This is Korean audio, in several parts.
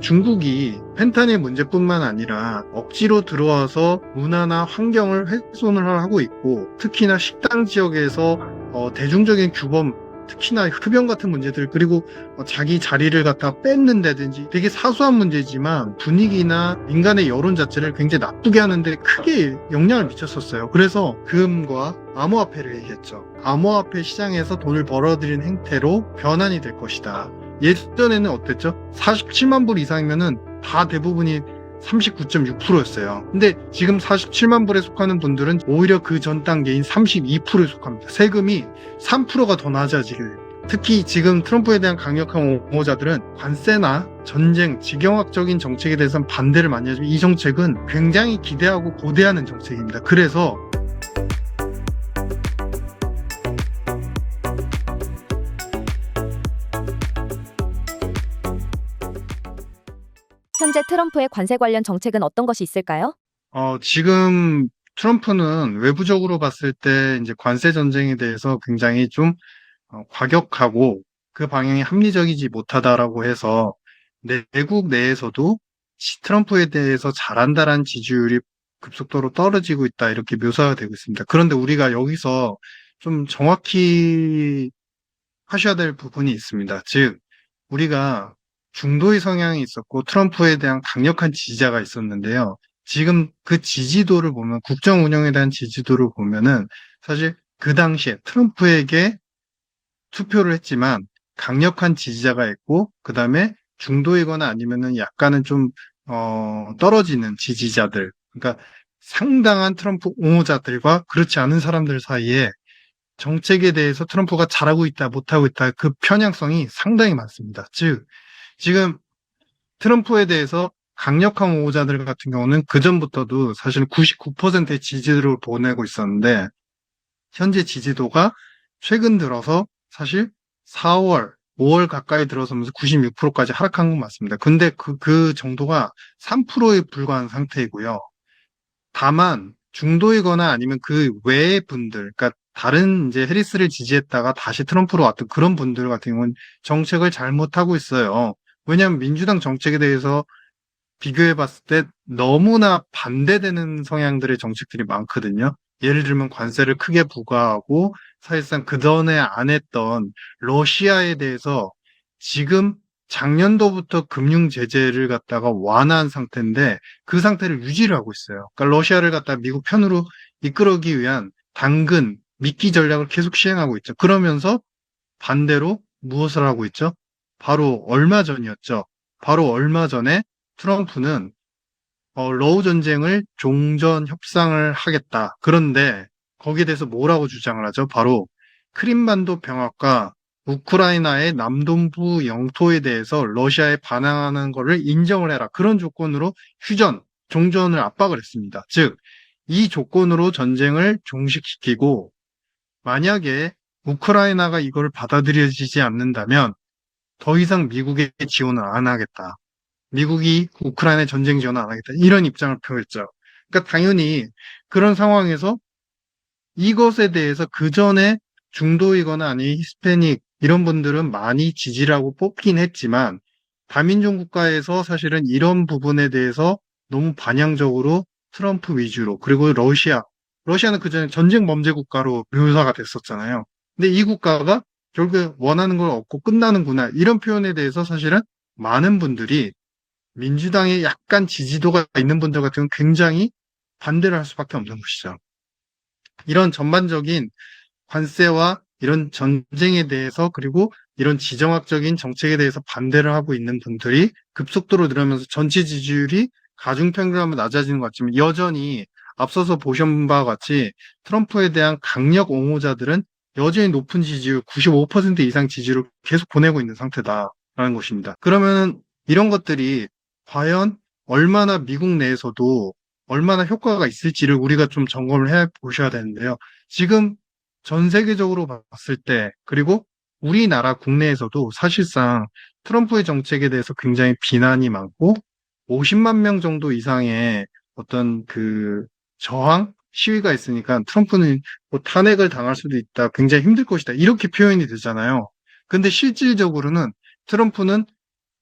중국이 펜타닐 문제뿐만 아니라 억지로 들어와서 문화나 환경을 훼손을 하고 있고, 특히나 식당 지역에서 대중적인 규범, 특히나 흡연 같은 문제들, 그리고 자기 자리를 갖다 뺏는다든지 되게 사소한 문제지만 분위기나 민간의 여론 자체를 굉장히 나쁘게 하는데 크게 영향을 미쳤었어요. 그래서 금과 암호화폐를 얘기했죠. 암호화폐 시장에서 돈을 벌어들이는 행태로 변환이 될 것이다. 예전에는 어땠죠? 47만 불 이상이면은 다 대부분이 39.6%였어요. 근데 지금 47만 불에 속하는 분들은 오히려 그 전 단계인 32%에 속합니다. 세금이 3%가 더 낮아지게 돼요. 특히 지금 트럼프에 대한 강력한 옹호자들은 관세나 전쟁, 지경학적인 정책에 대해서는 반대를 많이 하지만 이 정책은 굉장히 기대하고 고대하는 정책입니다. 그래서 현재 트럼프의 관세 관련 정책은 어떤 것이 있을까요? 지금 트럼프는 외부적으로 봤을 때 이제 관세 전쟁에 대해서 굉장히 좀 과격하고 그 방향이 합리적이지 못하다라고 해서 내국 내에서도 트럼프에 대해서 잘한다라는 지지율이 급속도로 떨어지고 있다 이렇게 묘사가 되고 있습니다. 그런데 우리가 여기서 좀 정확히 하셔야 될 부분이 있습니다. 즉 우리가 중도의 성향이 있었고 트럼프에 대한 강력한 지지자가 있었는데요. 지금 그 지지도를 보면 국정 운영에 대한 지지도를 보면은 사실 그 당시에 트럼프에게 투표를 했지만 강력한 지지자가 있고 그다음에 중도이거나 아니면은 약간은 좀 떨어지는 지지자들, 그러니까 상당한 트럼프 옹호자들과 그렇지 않은 사람들 사이에 정책에 대해서 트럼프가 잘하고 있다 못하고 있다 그 편향성이 상당히 많습니다. 즉 지금 트럼프에 대해서 강력한 옹호자들 같은 경우는 그전부터도 사실 99%의 지지를 보내고 있었는데 현재 지지도가 최근 들어서 사실 4월, 5월 가까이 들어서면서 96%까지 하락한 건 맞습니다. 근데 그 정도가 3%에 불과한 상태이고요. 다만 중도이거나 아니면 그 외의 분들, 그러니까 다른 이제 해리스를 지지했다가 다시 트럼프로 왔던 그런 분들 같은 경우는 정책을 잘못하고 있어요. 왜냐하면 민주당 정책에 대해서 비교해 봤을 때 너무나 반대되는 성향들의 정책들이 많거든요. 예를 들면 관세를 크게 부과하고 사실상 그전에 안 했던 러시아에 대해서 지금 작년도부터 금융 제재를 갖다가 완화한 상태인데 그 상태를 유지를 하고 있어요. 그러니까 러시아를 갖다 미국 편으로 이끌어오기 위한 당근, 미끼 전략을 계속 시행하고 있죠. 그러면서 반대로 무엇을 하고 있죠? 바로 얼마 전이었죠. 바로 얼마 전에 트럼프는 러우 전쟁을 종전 협상을 하겠다. 그런데 거기에 대해서 뭐라고 주장을 하죠? 바로 크림반도 병합과 우크라이나의 남동부 영토에 대해서 러시아에 반항하는 것을 인정을 해라. 그런 조건으로 휴전, 종전을 압박을 했습니다. 즉, 이 조건으로 전쟁을 종식시키고 만약에 우크라이나가 이걸 받아들여지지 않는다면 더 이상 미국의 지원을 안 하겠다. 미국이 우크라이나 전쟁 지원을 안 하겠다. 이런 입장을 표했죠. 그러니까 당연히 그런 상황에서 이것에 대해서 그 전에 중도이거나 아니 히스패닉 이런 분들은 많이 지지를 하고 뽑긴 했지만 다민족 국가에서 사실은 이런 부분에 대해서 너무 반향적으로 트럼프 위주로 그리고 러시아는 그 전에 전쟁 범죄 국가로 묘사가 됐었잖아요. 근데 이 국가가 결국에 원하는 걸 얻고 끝나는구나 이런 표현에 대해서 사실은 많은 분들이 민주당에 약간 지지도가 있는 분들 같은 경우는 굉장히 반대를 할 수밖에 없는 것이죠. 이런 전반적인 관세와 이런 전쟁에 대해서 그리고 이런 지정학적인 정책에 대해서 반대를 하고 있는 분들이 급속도로 늘어나면서 전체 지지율이 가중평균하면 낮아지는 것 같지만 여전히 앞서서 보신 바와 같이 트럼프에 대한 강력 옹호자들은 여전히 높은 지지율, 95% 이상 지지율을 계속 보내고 있는 상태다라는 것입니다. 그러면 이런 것들이 과연 얼마나 미국 내에서도 얼마나 효과가 있을지를 우리가 좀 점검을 해 보셔야 되는데요. 지금 전 세계적으로 봤을 때, 그리고 우리나라 국내에서도 사실상 트럼프의 정책에 대해서 굉장히 비난이 많고, 50만 명 정도 이상의 어떤 그 저항? 시위가 있으니까 트럼프는 뭐 탄핵을 당할 수도 있다, 굉장히 힘들 것이다, 이렇게 표현이 되잖아요. 근데 실질적으로는 트럼프는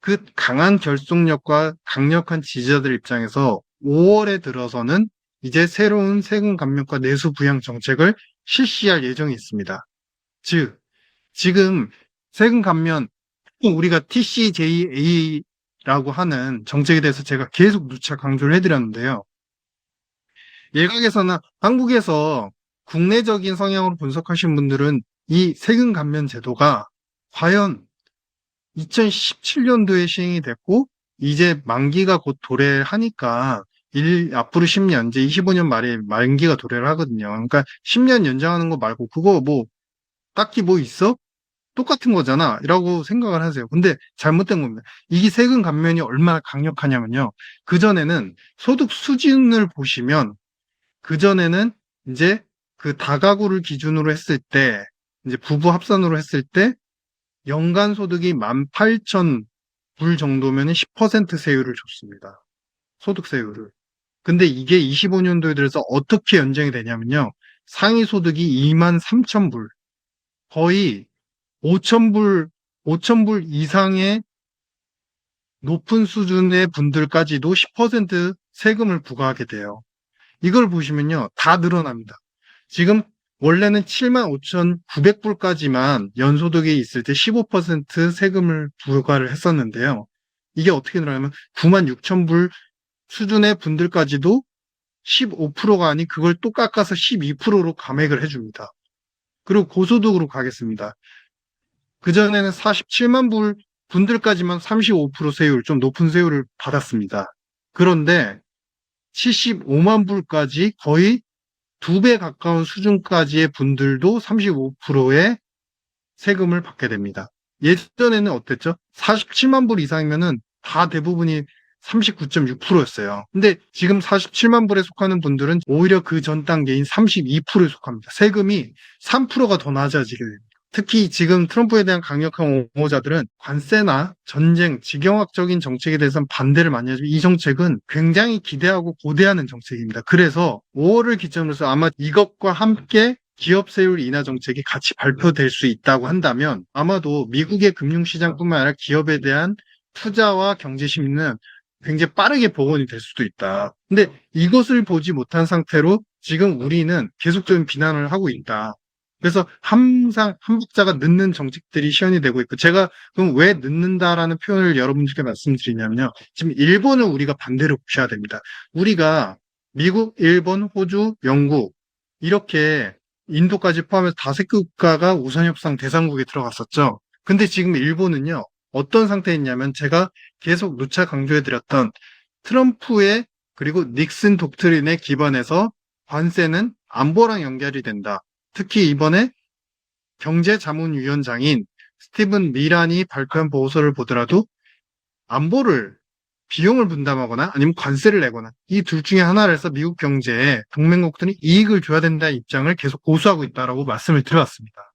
그 강한 결속력과 강력한 지지자들 입장에서 5월에 들어서는 이제 새로운 세금 감면과 내수 부양 정책을 실시할 예정이 있습니다. 즉, 지금 세금 감면, 우리가 TCJA라고 하는 정책에 대해서 제가 계속 누차 강조를 해드렸는데요. 일각에서는 한국에서 국내적인 성향으로 분석하신 분들은 이 세금 감면 제도가 과연 2017년도에 시행이 됐고 이제 만기가 곧 도래를 하니까 앞으로 10년, 이제 25년 말에 만기가 도래를 하거든요. 그러니까 10년 연장하는 거 말고 그거 뭐 딱히 뭐 있어? 똑같은 거잖아. 라고 생각을 하세요. 근데 잘못된 겁니다. 이게 세금 감면이 얼마나 강력하냐면요. 그전에는 소득 수준을 보시면 그전에는 이제 그 다가구를 기준으로 했을 때 이제 부부 합산으로 했을 때 연간 소득이 18,000불 정도면 10% 세율을 줬습니다. 소득세율을. 근데 이게 25년도에 들어서 어떻게 연장이 되냐면요. 상위 소득이 23,000불, 거의 5,000불, 5,000불 이상의 높은 수준의 분들까지도 10% 세금을 부과하게 돼요. 이걸 보시면요. 다 늘어납니다. 지금 원래는 75,900불까지만 연소득이 있을 때 15% 세금을 부과를 했었는데요. 이게 어떻게 늘어나면 96,000불 수준의 분들까지도 15%가 아닌 그걸 또 깎아서 12%로 감액을 해줍니다. 그리고 고소득으로 가겠습니다. 그전에는 47만 불 분들까지만 35% 세율, 좀 높은 세율을 받았습니다. 그런데 75만 불까지 거의 2배 가까운 수준까지의 분들도 35%의 세금을 받게 됩니다. 예전에는 어땠죠? 47만 불 이상이면은 다 대부분이 39.6%였어요. 근데 지금 47만 불에 속하는 분들은 오히려 그 전 단계인 32%에 속합니다. 세금이 3%가 더 낮아지게 됩니다. 특히 지금 트럼프에 대한 강력한 옹호자들은 관세나 전쟁, 직영학적인 정책에 대해서는 반대를 많이 하지만 이 정책은 굉장히 기대하고 고대하는 정책입니다. 그래서 5월을 기점으로 해서 아마 이것과 함께 기업 세율 인하 정책이 같이 발표될 수 있다고 한다면 아마도 미국의 금융시장뿐만 아니라 기업에 대한 투자와 경제 심리는 굉장히 빠르게 복원이 될 수도 있다. 근데 이것을 보지 못한 상태로 지금 우리는 계속적인 비난을 하고 있다. 그래서 항상 한 박자가 늦는 정책들이 시현이 되고 있고 제가 그럼 왜 늦는다라는 표현을 여러분들께 말씀드리냐면요. 지금 일본을 우리가 반대로 보셔야 됩니다. 우리가 미국, 일본, 호주, 영국 이렇게 인도까지 포함해서 5개 국가가 우선협상 대상국에 들어갔었죠. 근데 지금 일본은요. 어떤 상태였냐면 제가 계속 누차 강조해드렸던 트럼프의 그리고 닉슨 독트린에 기반해서 관세는 안보랑 연결이 된다. 특히 이번에 경제자문위원장인 스티븐 미란이 발표한 보고서를 보더라도 안보를 비용을 분담하거나 아니면 관세를 내거나 이 둘 중에 하나를 해서 미국 경제에 동맹국들이 이익을 줘야 된다는 입장을 계속 고수하고 있다라고 말씀을 드려왔습니다.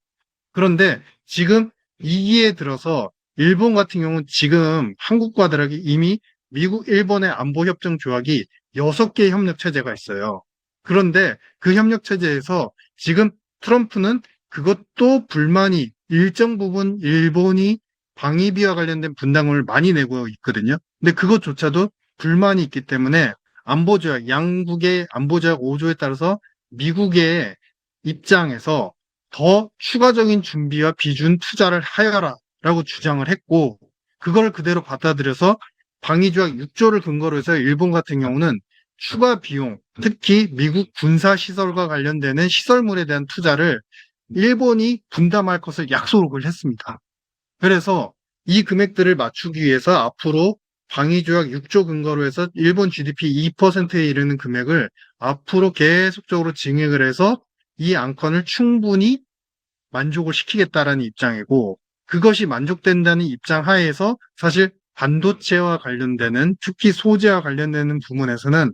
그런데 지금 이기에 들어서 일본 같은 경우는 지금 한국과들에게 이미 미국, 일본의 안보협정 조약이 6개의 협력 체제가 있어요. 그런데 그 협력 체제에서 지금 트럼프는 그것도 불만이 일정 부분 일본이 방위비와 관련된 분담금을 많이 내고 있거든요. 근데 그것조차도 불만이 있기 때문에 안보조약, 양국의 안보조약 5조에 따라서 미국의 입장에서 더 추가적인 준비와 비준 투자를 하여라 라고 주장을 했고 그걸 그대로 받아들여서 방위조약 6조를 근거로 해서 일본 같은 경우는 추가 비용, 특히 미국 군사시설과 관련되는 시설물에 대한 투자를 일본이 분담할 것을 약속을 했습니다. 그래서 이 금액들을 맞추기 위해서 앞으로 방위조약 6조 근거로 해서 일본 GDP 2%에 이르는 금액을 앞으로 계속적으로 증액을 해서 이 안건을 충분히 만족을 시키겠다라는 입장이고 그것이 만족된다는 입장 하에서 사실 반도체와 관련되는 특히 소재와 관련되는 부분에서는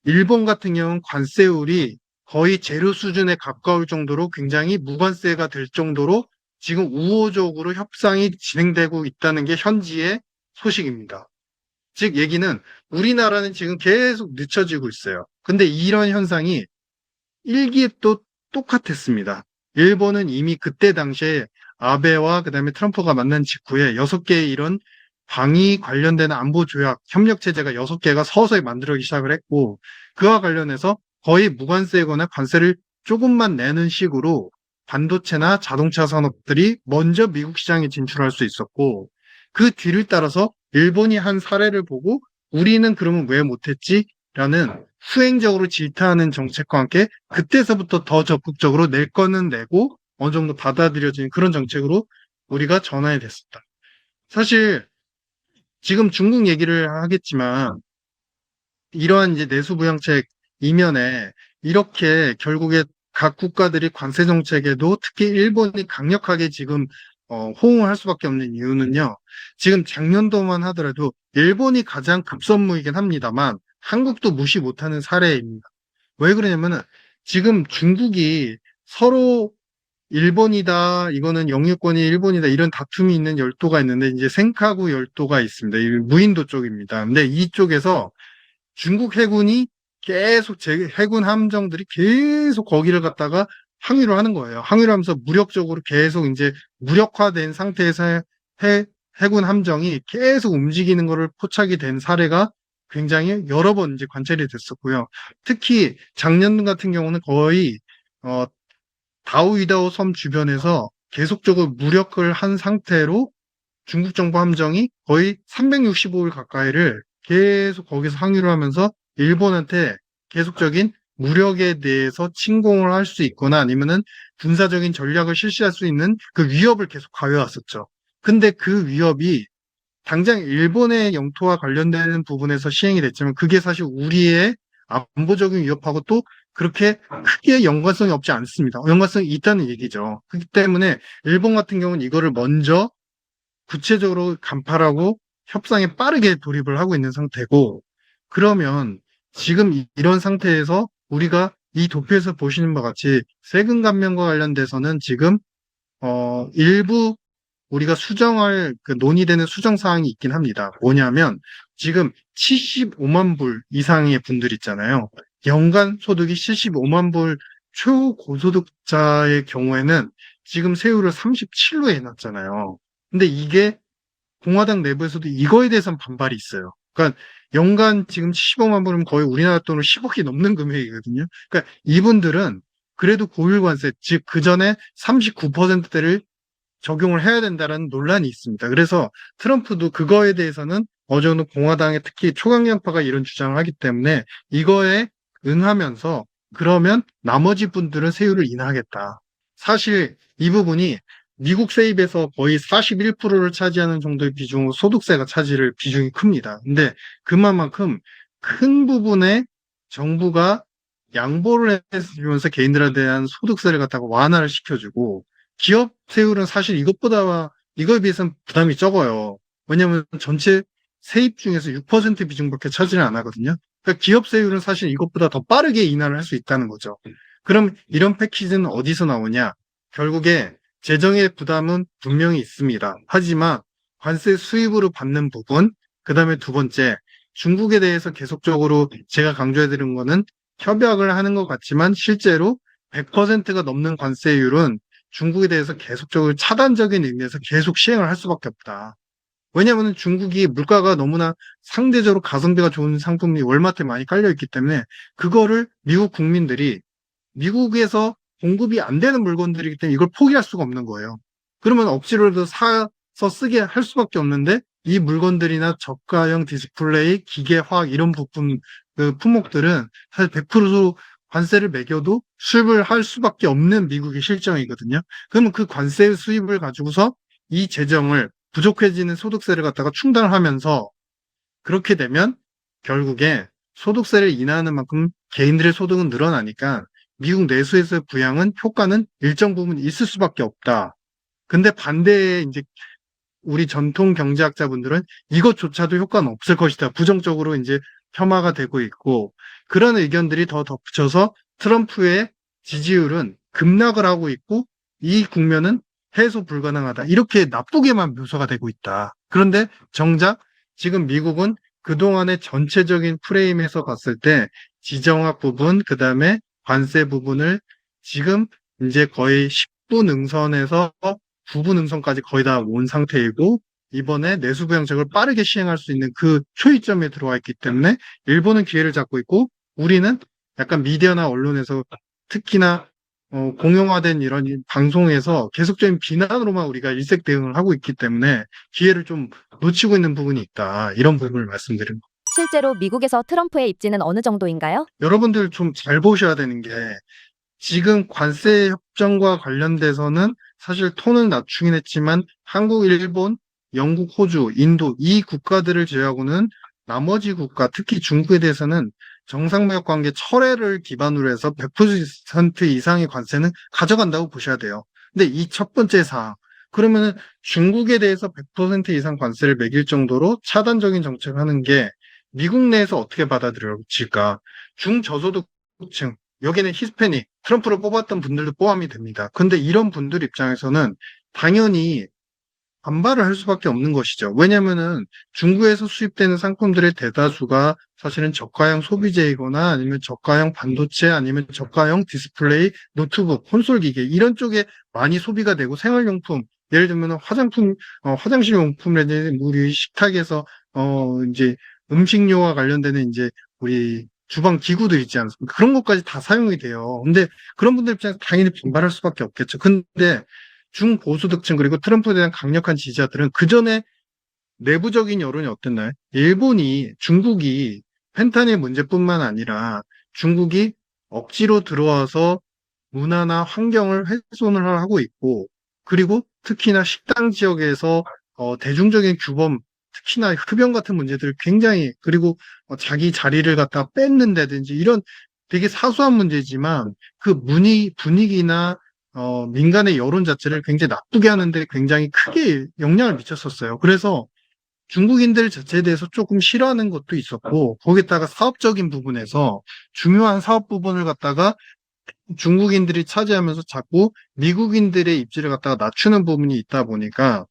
일본 같은 경우는 관세율이 거의 제로 수준에 가까울 정도로 굉장히 무관세가 될 정도로 지금 우호적으로 협상이 진행되고 있다는 게 현지의 소식입니다. 즉 얘기는 우리나라는 지금 계속 늦춰지고 있어요. 근데 이런 현상이 일기에 또 똑같았습니다. 일본은 이미 그때 당시에 아베와 그다음에 트럼프가 만난 직후에 6개의 이런 방위 관련된 안보 조약, 협력 체제가 6개가 서서히 만들어지기 시작을 했고, 그와 관련해서 거의 무관세거나 관세를 조금만 내는 식으로 반도체나 자동차 산업들이 먼저 미국 시장에 진출할 수 있었고, 그 뒤를 따라서 일본이 한 사례를 보고 우리는 그러면 왜 못했지? 라는 수행적으로 질타하는 정책과 함께 그때서부터 더 적극적으로 낼 거는 내고 어느 정도 받아들여진 그런 정책으로 우리가 전환이 됐습니다. 사실 지금 중국 얘기를 하겠지만 이러한 이제 내수부양책 이면에 이렇게 결국에 각 국가들이 관세 정책에도 특히 일본이 강력하게 지금 호응을 할 수밖에 없는 이유는요. 지금 작년도만 하더라도 일본이 가장 급선무이긴 합니다만 한국도 무시 못하는 사례입니다. 왜 그러냐면은 지금 중국이 서로 일본이다, 이거는 영유권이 일본이다, 이런 다툼이 있는 열도가 있는데, 이제 센카구 열도가 있습니다. 이 무인도 쪽입니다. 근데 이쪽에서 중국 해군이 계속 해군 함정들이 계속 거기를 갖다가 항유를 하는 거예요. 항유를 하면서 무력적으로 계속 이제 무력화된 상태에서 해군 함정이 계속 움직이는 것을 포착이 된 사례가 굉장히 여러 번 이제 관찰이 됐었고요. 특히 작년 같은 경우는 거의 어, 다우이다오 섬 주변에서 계속적으로 무력을 한 상태로 중국 정부 함정이 거의 365일 가까이를 계속 거기서 항유를 하면서 일본한테 계속적인 무력에 대해서 침공을 할 수 있거나 아니면은 군사적인 전략을 실시할 수 있는 그 위협을 계속 가해왔었죠. 근데 그 위협이 당장 일본의 영토와 관련되는 부분에서 시행이 됐지만 그게 사실 우리의 안보적인 위협하고 또 그렇게 크게 연관성이 없지 않습니다. 연관성이 있다는 얘기죠. 그렇기 때문에 일본 같은 경우는 이거를 먼저 구체적으로 간파하고 협상에 빠르게 돌입을 하고 있는 상태고, 그러면 지금 이런 상태에서 우리가 이 도표에서 보시는 바와 같이 세금 감면과 관련돼서는 지금 일부 우리가 수정할 논의되는 수정 사항이 있긴 합니다. 뭐냐면 지금 75만 불 이상의 분들 있잖아요. 연간 소득이 75만 불 초고소득자의 경우에는 지금 세율을 37로 해놨잖아요. 근데 이게 공화당 내부에서도 이거에 대해서는 반발이 있어요. 그러니까 연간 지금 75만 불이면 거의 우리나라 돈으로 10억이 넘는 금액이거든요. 그러니까 이분들은 그래도 고율관세, 즉 그 전에 39%대를 적용을 해야 된다는 논란이 있습니다. 그래서 트럼프도 그거에 대해서는 어느 정도 공화당의 특히 초강경파가 이런 주장을 하기 때문에 이거에 응하면서 그러면 나머지 분들은 세율을 인하하겠다. 사실 이 부분이 미국 세입에서 거의 41%를 차지하는 정도의 비중으로 소득세가 차지를 비중이 큽니다. 근데 그만큼 큰 부분에 정부가 양보를 해주면서 개인들에 대한 소득세를 갖다가 완화를 시켜주고 기업 세율은 사실 이거에 비해서는 부담이 적어요. 왜냐하면 전체 세입 중에서 6% 비중밖에 차지를 안 하거든요. 그러니까 기업 세율은 사실 이것보다 더 빠르게 인하를 할 수 있다는 거죠. 그럼 이런 패키지는 어디서 나오냐? 결국에 재정의 부담은 분명히 있습니다. 하지만 관세 수입으로 받는 부분, 그 다음에 두 번째, 중국에 대해서 계속적으로 제가 강조해드린 거는 협약을 하는 것 같지만 실제로 100%가 넘는 관세율은 중국에 대해서 계속적으로 차단적인 의미에서 계속 시행을 할 수밖에 없다. 왜냐하면 중국이 물가가 너무나 상대적으로 가성비가 좋은 상품이 월마트에 많이 깔려있기 때문에 그거를 미국 국민들이 미국에서 공급이 안 되는 물건들이기 때문에 이걸 포기할 수가 없는 거예요. 그러면 억지로라도 사서 쓰게 할 수밖에 없는데 이 물건들이나 저가형 디스플레이, 기계화학 이런 부품 그 품목들은 사실 100% 관세를 매겨도 수입을 할 수밖에 없는 미국의 실정이거든요. 그러면 그 관세 수입을 가지고서 이 재정을 부족해지는 소득세를 갖다가 충당을 하면서 그렇게 되면 결국에 소득세를 인하하는 만큼 개인들의 소득은 늘어나니까 미국 내수에서의 부양은 효과는 일정 부분 있을 수밖에 없다. 근데 반대에 이제 우리 전통 경제학자분들은 이것조차도 효과는 없을 것이다. 부정적으로 이제 폄하가 되고 있고 그런 의견들이 더 덧붙여서 트럼프의 지지율은 급락을 하고 있고 이 국면은 해소 불가능하다. 이렇게 나쁘게만 묘사가 되고 있다. 그런데 정작 지금 미국은 그동안의 전체적인 프레임에서 봤을 때 지정학 부분, 그 다음에 관세 부분을 지금 이제 거의 10부 능선에서 9부 능선까지 거의 다 온 상태이고 이번에 내수부 정책을 빠르게 시행할 수 있는 그 초이점에 들어와 있기 때문에 일본은 기회를 잡고 있고 우리는 약간 미디어나 언론에서 특히나 공용화된 이런 방송에서 계속적인 비난으로만 우리가 일색 대응을 하고 있기 때문에 기회를 좀 놓치고 있는 부분이 있다. 이런 부분을 말씀드립니다. 실제로 미국에서 트럼프의 입지는 어느 정도인가요? 여러분들 좀 잘 보셔야 되는 게 지금 관세 협정과 관련돼서는 사실 톤을 낮추긴 했지만 한국, 일본, 영국, 호주, 인도 이 국가들을 제외하고는 나머지 국가, 특히 중국에 대해서는 정상무역 관계 철회를 기반으로 해서 100% 이상의 관세는 가져간다고 보셔야 돼요. 근데 이 첫 번째 사항, 그러면은 중국에 대해서 100% 이상 관세를 매길 정도로 차단적인 정책을 하는 게 미국 내에서 어떻게 받아들여질까? 중저소득층, 여기는 히스패닉, 트럼프를 뽑았던 분들도 포함이 됩니다. 근데 이런 분들 입장에서는 당연히 반발을 할 수밖에 없는 것이죠. 왜냐면은 중국에서 수입되는 상품들의 대다수가 사실은 저가형 소비재이거나 아니면 저가형 반도체 아니면 저가형 디스플레이, 노트북, 콘솔 기계 이런 쪽에 많이 소비가 되고 생활용품, 예를 들면 화장품, 화장실 용품이라든지 우리 식탁에서 이제 음식료와 관련되는 이제 우리 주방 기구들 있지 않습니까? 그런 것까지 다 사용이 돼요. 근데 그런 분들 입장에서 당연히 반발할 수밖에 없겠죠. 근데 중고소득층 그리고 트럼프에 대한 강력한 지지자들은 그 전에 내부적인 여론이 어땠나요? 중국이 펜타닐 문제뿐만 아니라 중국이 억지로 들어와서 문화나 환경을 훼손을 하고 있고 그리고 특히나 식당 지역에서 대중적인 규범 특히나 흡연 같은 문제들 굉장히 그리고 자기 자리를 갖다 뺏는다든지 이런 되게 사소한 문제지만 그 분위기나 민간의 여론 자체를 굉장히 나쁘게 하는데 굉장히 크게 영향을 미쳤었어요. 그래서 중국인들 자체에 대해서 조금 싫어하는 것도 있었고, 거기다가 사업적인 부분에서 중요한 사업 부분을 갖다가 중국인들이 차지하면서 자꾸 미국인들의 입지를 갖다가 낮추는 부분이 있다 보니까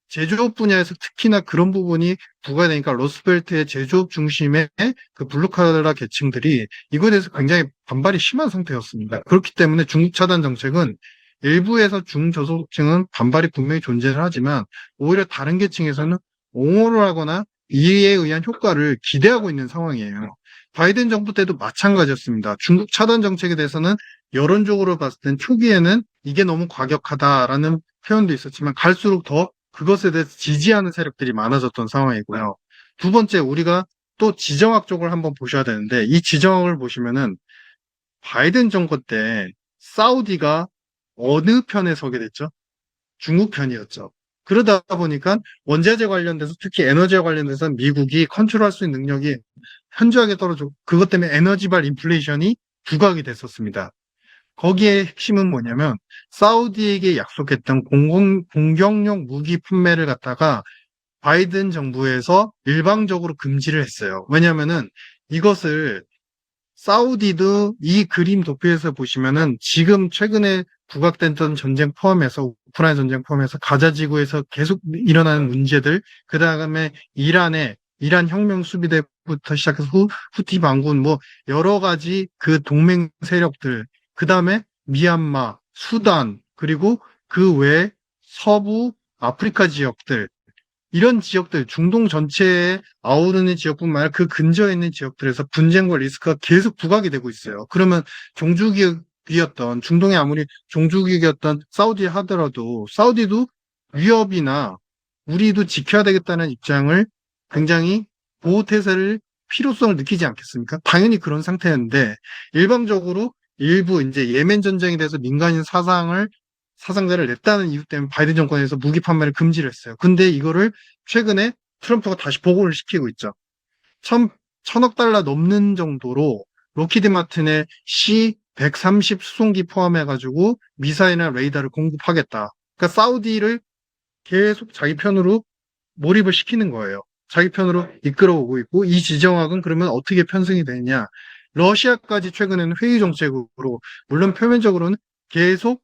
제조업 분야에서 특히나 그런 부분이 부과되니까 러스트벨트의 제조업 중심의 그 블루칼라 계층들이 이거에 대해서 굉장히 반발이 심한 상태였습니다. 그렇기 때문에 중국 차단 정책은 일부에서 중저소득층은 반발이 분명히 존재를 하지만 오히려 다른 계층에서는 옹호를 하거나 이에 의한 효과를 기대하고 있는 상황이에요. 바이든 정부 때도 마찬가지였습니다. 중국 차단 정책에 대해서는 여론적으로 봤을 땐 초기에는 이게 너무 과격하다라는 표현도 있었지만 갈수록 더 그것에 대해서 지지하는 세력들이 많아졌던 상황이고요. 두 번째, 우리가 또 지정학 쪽을 한번 보셔야 되는데 이 지정학을 보시면은 바이든 정권 때 사우디가 어느 편에 서게 됐죠? 중국 편이었죠. 그러다 보니까 원자재 관련돼서 특히 에너지와 관련돼서 미국이 컨트롤할 수 있는 능력이 현저하게 떨어졌고 그것 때문에 에너지발 인플레이션이 부각이 됐었습니다. 거기에 핵심은 뭐냐면 사우디에게 약속했던 공격용 무기 판매를 갖다가 바이든 정부에서 일방적으로 금지를 했어요. 왜냐면은 이것을 사우디도 이 그림 도표에서 보시면은 지금 최근에 부각됐던 전쟁 포함해서 우크라이나 전쟁 포함해서 가자 지구에서 계속 일어나는 문제들, 그 다음에 이란 혁명 수비대부터 시작해서 후티 반군 뭐 여러 가지 그 동맹 세력들, 그 다음에 미얀마, 수단, 그리고 그 외 서부 아프리카 지역들 이런 지역들, 중동 전체에 아우르는 지역뿐만 아니라 그 근처에 있는 지역들에서 분쟁과 리스크가 계속 부각이 되고 있어요. 그러면 종주국이었던, 중동에 아무리 종주국이었던 사우디 하더라도, 사우디도 위협이나 우리도 지켜야 되겠다는 입장을 굉장히 보호태세를 필요성을 느끼지 않겠습니까? 당연히 그런 상태였는데, 일방적으로 일부 이제 예멘 전쟁에 대해서 민간인 사상자를 냈다는 이유 때문에 바이든 정권에서 무기 판매를 금지를 했어요. 근데 이거를 최근에 트럼프가 다시 보고를 시키고 있죠. 천억 달러 넘는 정도로 로키드 마틴의 C-130 수송기 포함해가지고 미사일이나 레이더를 공급하겠다. 그러니까 사우디를 계속 자기 편으로 몰입을 시키는 거예요. 자기 편으로 이끌어오고 있고 이 지정학은 그러면 어떻게 편승이 되느냐. 러시아까지 최근에는 회의 정책으로 물론 표면적으로는 계속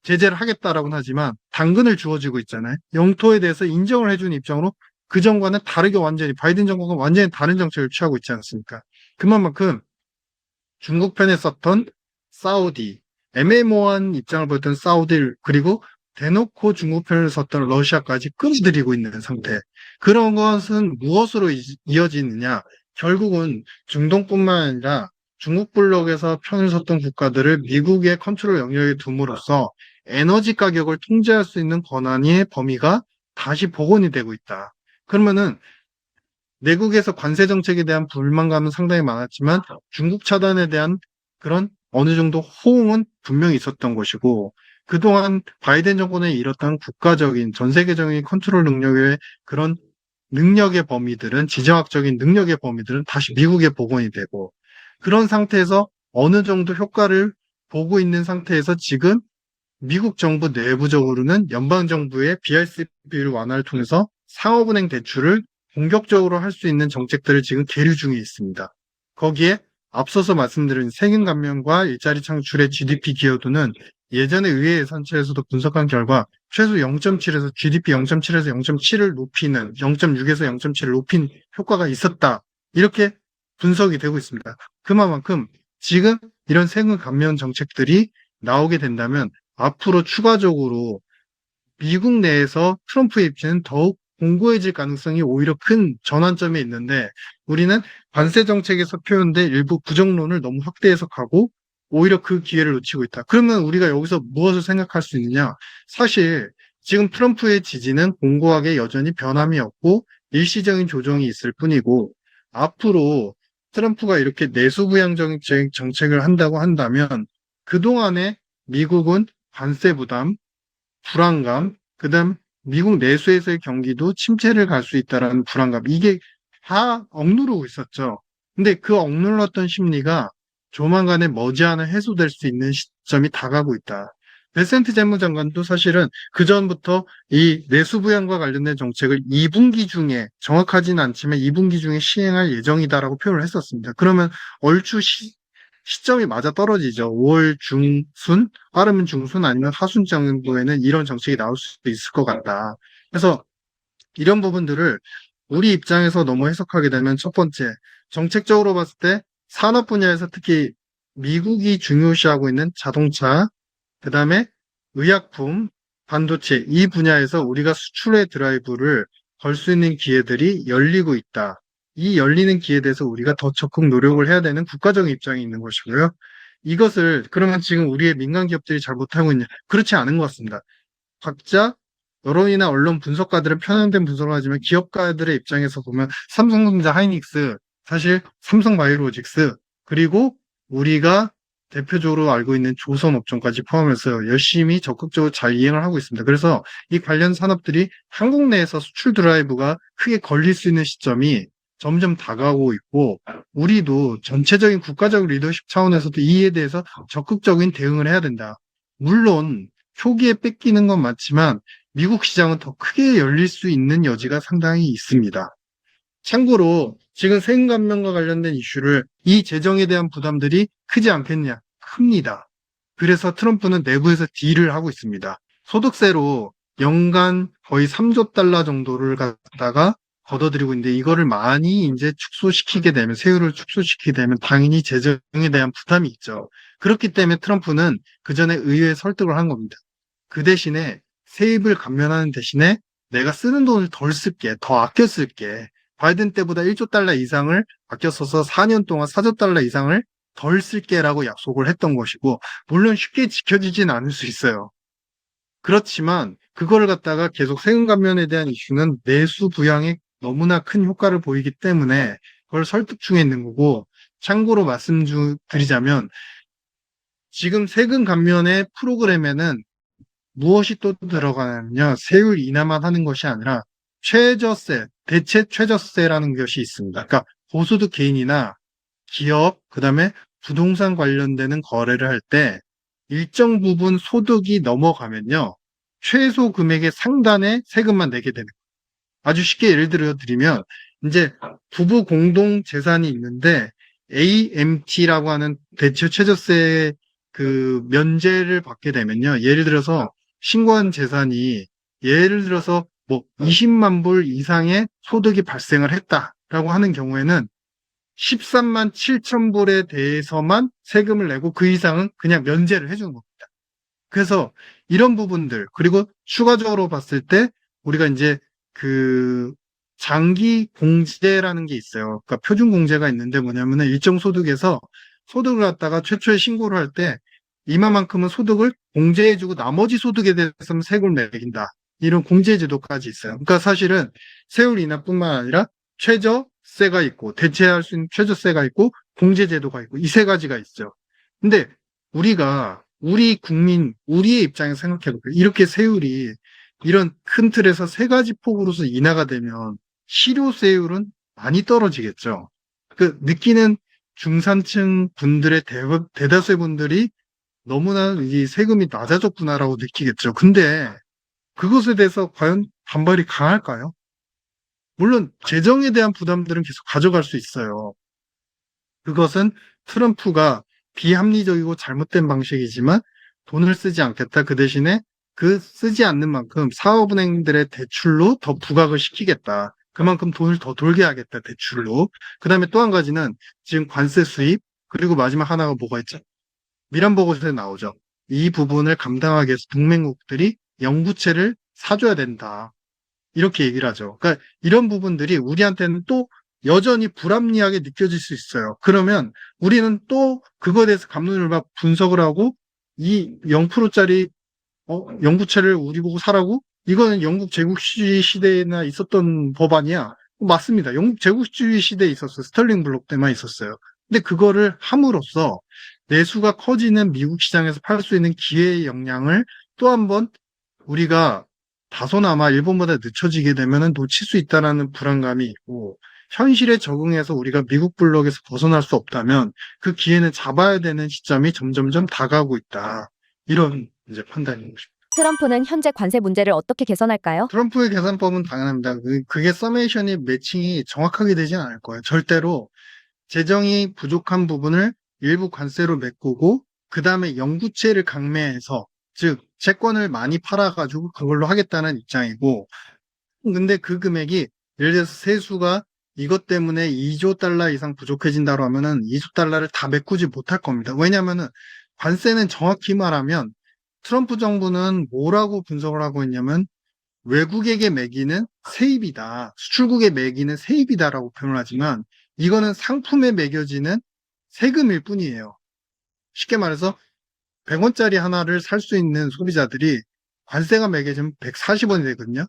제재를 하겠다라고는 하지만 당근을 주어지고 있잖아요. 영토에 대해서 인정을 해주는 입장으로 그 전과는 다르게 완전히 바이든 정권과 완전히 다른 정책을 취하고 있지 않습니까? 그만큼 중국 편에 썼던 사우디, 애매모호한 입장을 보였던 사우디 그리고 대놓고 중국 편을 섰던 러시아까지 끌어들이고 있는 상태. 그런 것은 무엇으로 이어지느냐? 결국은 중동뿐만 아니라 중국 블록에서 편을 섰던 국가들을 미국의 컨트롤 영역에 둠으로써 에너지 가격을 통제할 수 있는 권한의 범위가 다시 복원이 되고 있다. 그러면은 내국에서 관세 정책에 대한 불만감은 상당히 많았지만 중국 차단에 대한 그런 어느 정도 호응은 분명히 있었던 것이고, 그동안 바이든 정권에 잃었던 국가적인 전 세계적인 컨트롤 능력의 그런 능력의 범위들은, 지정학적인 능력의 범위들은 다시 미국에 복원이 되고, 그런 상태에서 어느 정도 효과를 보고 있는 상태에서 지금 미국 정부 내부적으로는 연방정부의 BRCP를 완화를 통해서 상업은행 대출을 공격적으로 할 수 있는 정책들을 지금 계류 중에 있습니다. 거기에 앞서서 말씀드린 세금 감면과 일자리 창출의 GDP 기여도는 예전에 의회 예산처에서도 분석한 결과 최소 0.7에서 GDP 0.7에서 0.7을 높이는 0.6에서 0.7을 높인 효과가 있었다. 이렇게 분석이 되고 있습니다. 그만큼 지금 이런 세금 감면 정책들이 나오게 된다면 앞으로 추가적으로 미국 내에서 트럼프의 입지는 더욱 공고해질 가능성이 오히려 큰 전환점에 있는데, 우리는 관세 정책에서 표현된 일부 부정론을 너무 확대 해석하고 오히려 그 기회를 놓치고 있다. 그러면 우리가 여기서 무엇을 생각할 수 있느냐? 사실 지금 트럼프의 지지는 공고하게 여전히 변함이 없고 일시적인 조정이 있을 뿐이고, 앞으로 트럼프가 이렇게 내수부양적인 정책을 한다고 한다면 그동안에 미국은 관세 부담, 불안감, 그다음 미국 내수에서의 경기도 침체를 갈 수 있다라는 불안감, 이게 다 억누르고 있었죠. 근데 그 억눌렀던 심리가 조만간에 머지않아 해소될 수 있는 시점이 다가고 있다. 베센트 재무장관도 사실은 그 전부터 이 내수 부양과 관련된 정책을 2분기 중에, 정확하지는 않지만 2분기 중에 시행할 예정이다라고 표현을 했었습니다. 그러면 얼추 시점이 맞아 떨어지죠. 5월 중순, 빠르면 중순 아니면 하순 정도에는 이런 정책이 나올 수도 있을 것 같다. 그래서 이런 부분들을 우리 입장에서 너무 해석하게 되면, 첫 번째, 정책적으로 봤을 때 산업 분야에서 특히 미국이 중요시하고 있는 자동차, 그 다음에 의약품, 반도체, 이 분야에서 우리가 수출의 드라이브를 걸 수 있는 기회들이 열리고 있다. 이 열리는 기회에 대해서 우리가 더 적극 노력을 해야 되는 국가적인 입장이 있는 것이고요. 이것을 그러면 지금 우리의 민간 기업들이 잘 못하고 있냐? 그렇지 않은 것 같습니다. 각자 여론이나 언론 분석가들은 편향된 분석을 하지만 기업가들의 입장에서 보면 삼성전자, 하이닉스, 사실 삼성바이오로직스, 그리고 우리가 대표적으로 알고 있는 조선업종까지 포함해서 열심히 적극적으로 잘 이행을 하고 있습니다. 그래서 이 관련 산업들이 한국 내에서 수출 드라이브가 크게 걸릴 수 있는 시점이 점점 다가오고 있고, 우리도 전체적인 국가적 리더십 차원에서도 이에 대해서 적극적인 대응을 해야 된다. 물론 초기에 뺏기는 건 맞지만 미국 시장은 더 크게 열릴 수 있는 여지가 상당히 있습니다. 참고로 지금 세금 감면과 관련된 이슈를, 이 재정에 대한 부담들이 크지 않겠냐? 큽니다. 그래서 트럼프는 내부에서 딜을 하고 있습니다. 소득세로 연간 거의 3조 달러 정도를 갖다가 걷어들이고 있는데, 이거를 많이 이제 축소시키게 되면, 세율을 축소시키게 되면 당연히 재정에 대한 부담이 있죠. 그렇기 때문에 트럼프는 그 전에 의회에 설득을 한 겁니다. 그 대신에 세입을 감면하는 대신에 내가 쓰는 돈을 덜 쓸게, 더 아껴 쓸게. 바이든 때보다 1조 달러 이상을 아껴 써서 4년 동안 4조 달러 이상을 덜 쓸게라고 약속을 했던 것이고, 물론 쉽게 지켜지진 않을 수 있어요. 그렇지만 그거를 갖다가 계속 세금 감면에 대한 이슈는 내수 부양에 너무나 큰 효과를 보이기 때문에 그걸 설득 중에 있는 거고, 참고로 말씀드리자면 지금 세금 감면의 프로그램에는 무엇이 또 들어가냐면요, 세율 인하만 하는 것이 아니라 최저세, 대체 최저세라는 것이 있습니다. 그러니까 고소득 개인이나 기업, 그다음에 부동산 관련되는 거래를 할 때 일정 부분 소득이 넘어가면요, 최소 금액의 상단의 세금만 내게 되는 거예요. 아주 쉽게 예를 들어 드리면, 이제 부부 공동 재산이 있는데 AMT라고 하는 대체 최저세 그 면제를 받게 되면요, 예를 들어서 신고한 재산이, 예를 들어서 뭐 20만 불 이상의 소득이 발생을 했다라고 하는 경우에는 13만 7천 불에 대해서만 세금을 내고 그 이상은 그냥 면제를 해주는 겁니다. 그래서 이런 부분들, 그리고 추가적으로 봤을 때 우리가 이제 그 장기 공제라는 게 있어요. 그러니까 표준 공제가 있는데 뭐냐면은 일정 소득에서 소득을 갖다가 최초에 신고를 할 때 이만큼은 소득을 공제해주고 나머지 소득에 대해서는 세금을 매긴다. 이런 공제 제도까지 있어요. 그러니까 사실은 세율 인하뿐만 아니라 최저세가 있고 대체할 수 있는 최저세가 있고 공제 제도가 있고 이 세 가지가 있죠. 근데 우리가 우리 국민, 우리의 입장에서 생각해볼게요. 이렇게 세율이 이런 큰 틀에서 세 가지 폭으로서 인하가 되면 실효세율은 많이 떨어지겠죠. 그 느끼는 중산층 분들의 대다수의 분들이 너무나 이 세금이 낮아졌구나라고 느끼겠죠. 근데 그것에 대해서 과연 반발이 강할까요? 물론 재정에 대한 부담들은 계속 가져갈 수 있어요. 그것은 트럼프가 비합리적이고 잘못된 방식이지만 돈을 쓰지 않겠다. 그 대신에 그 쓰지 않는 만큼 사업은행들의 대출로 더 부각을 시키겠다. 그만큼 돈을 더 돌게 하겠다. 대출로. 그 다음에 또 한 가지는 지금 관세 수입, 그리고 마지막 하나가 뭐가 있죠? 미란 보고서에 나오죠. 이 부분을 감당하기 위해서 동맹국들이 영구채를 사줘야 된다. 이렇게 얘기를 하죠. 그러니까 이런 부분들이 우리한테는 또 여전히 불합리하게 느껴질 수 있어요. 그러면 우리는 또 그거에 대해서 갑론을박 분석을 하고 이 0%짜리 영구채를 우리 보고 사라고? 이거는 영국 제국주의 시대에나 있었던 법안이야. 맞습니다. 영국 제국주의 시대에 있었어요. 스털링 블록 때만 있었어요. 근데 그거를 함으로써 내수가 커지는 미국 시장에서 팔 수 있는 기회의 역량을 또 한번 우리가 다소나마 일본보다 늦춰지게 되면 놓칠 수 있다는 불안감이 있고 현실에 적응해서 우리가 미국 블록에서 벗어날 수 없다면 그 기회는 잡아야 되는 시점이 점점점 다가오고 있다. 이런 이제 판단인 것입니다. 트럼프는 현재 관세 문제를 어떻게 개선할까요? 트럼프의 계산법은 당연합니다. 그게 서메이션이 매칭이 정확하게 되진 않을 거예요. 절대로 재정이 부족한 부분을 일부 관세로 메꾸고 그 다음에 영구채를 강매해서 즉 채권을 많이 팔아가지고 그걸로 하겠다는 입장이고 근데 그 금액이 예를 들어서 세수가 이것 때문에 2조 달러 이상 부족해진다고 하면은 2조 달러를 다 메꾸지 못할 겁니다. 왜냐하면은 관세는 정확히 말하면 트럼프 정부는 뭐라고 분석을 하고 있냐면 외국에게 매기는 세입이다. 수출국에 매기는 세입이다라고 표현을 하지만 이거는 상품에 매겨지는 세금일 뿐이에요. 쉽게 말해서 100원짜리 하나를 살 수 있는 소비자들이 관세가 매겨지면 140원이 되거든요.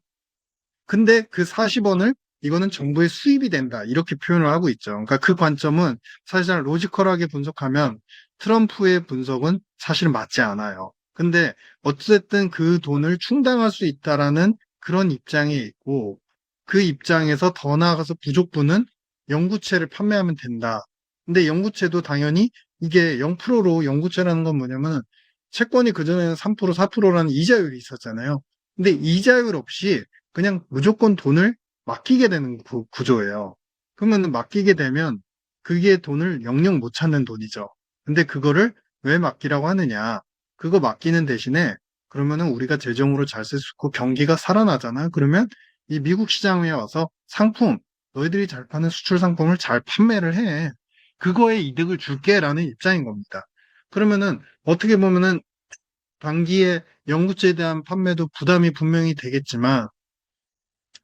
근데 그 40원을 이거는 정부의 수입이 된다. 이렇게 표현을 하고 있죠. 그러니까 그 관점은 사실상 로지컬하게 분석하면 트럼프의 분석은 사실 맞지 않아요. 근데 어쨌든 그 돈을 충당할 수 있다라는 그런 입장에 있고 그 입장에서 더 나아가서 부족분은 영구채를 판매하면 된다. 근데 영구채도 당연히 이게 0%로 영구채라는 건 뭐냐면 채권이 그전에는 3%, 4%라는 이자율이 있었잖아요. 근데 이자율 없이 그냥 무조건 돈을 맡기게 되는 구조예요. 그러면 맡기게 되면 그게 돈을 영영 못 찾는 돈이죠. 근데 그거를 왜 맡기라고 하느냐? 그거 맡기는 대신에 그러면은 우리가 재정으로 잘 쓸 수 있고 경기가 살아나잖아. 그러면 이 미국 시장에 와서 상품, 너희들이 잘 파는 수출 상품을 잘 판매를 해. 그거에 이득을 줄게라는 입장인 겁니다. 그러면은 어떻게 보면은 단기에 영구제에 대한 판매도 부담이 분명히 되겠지만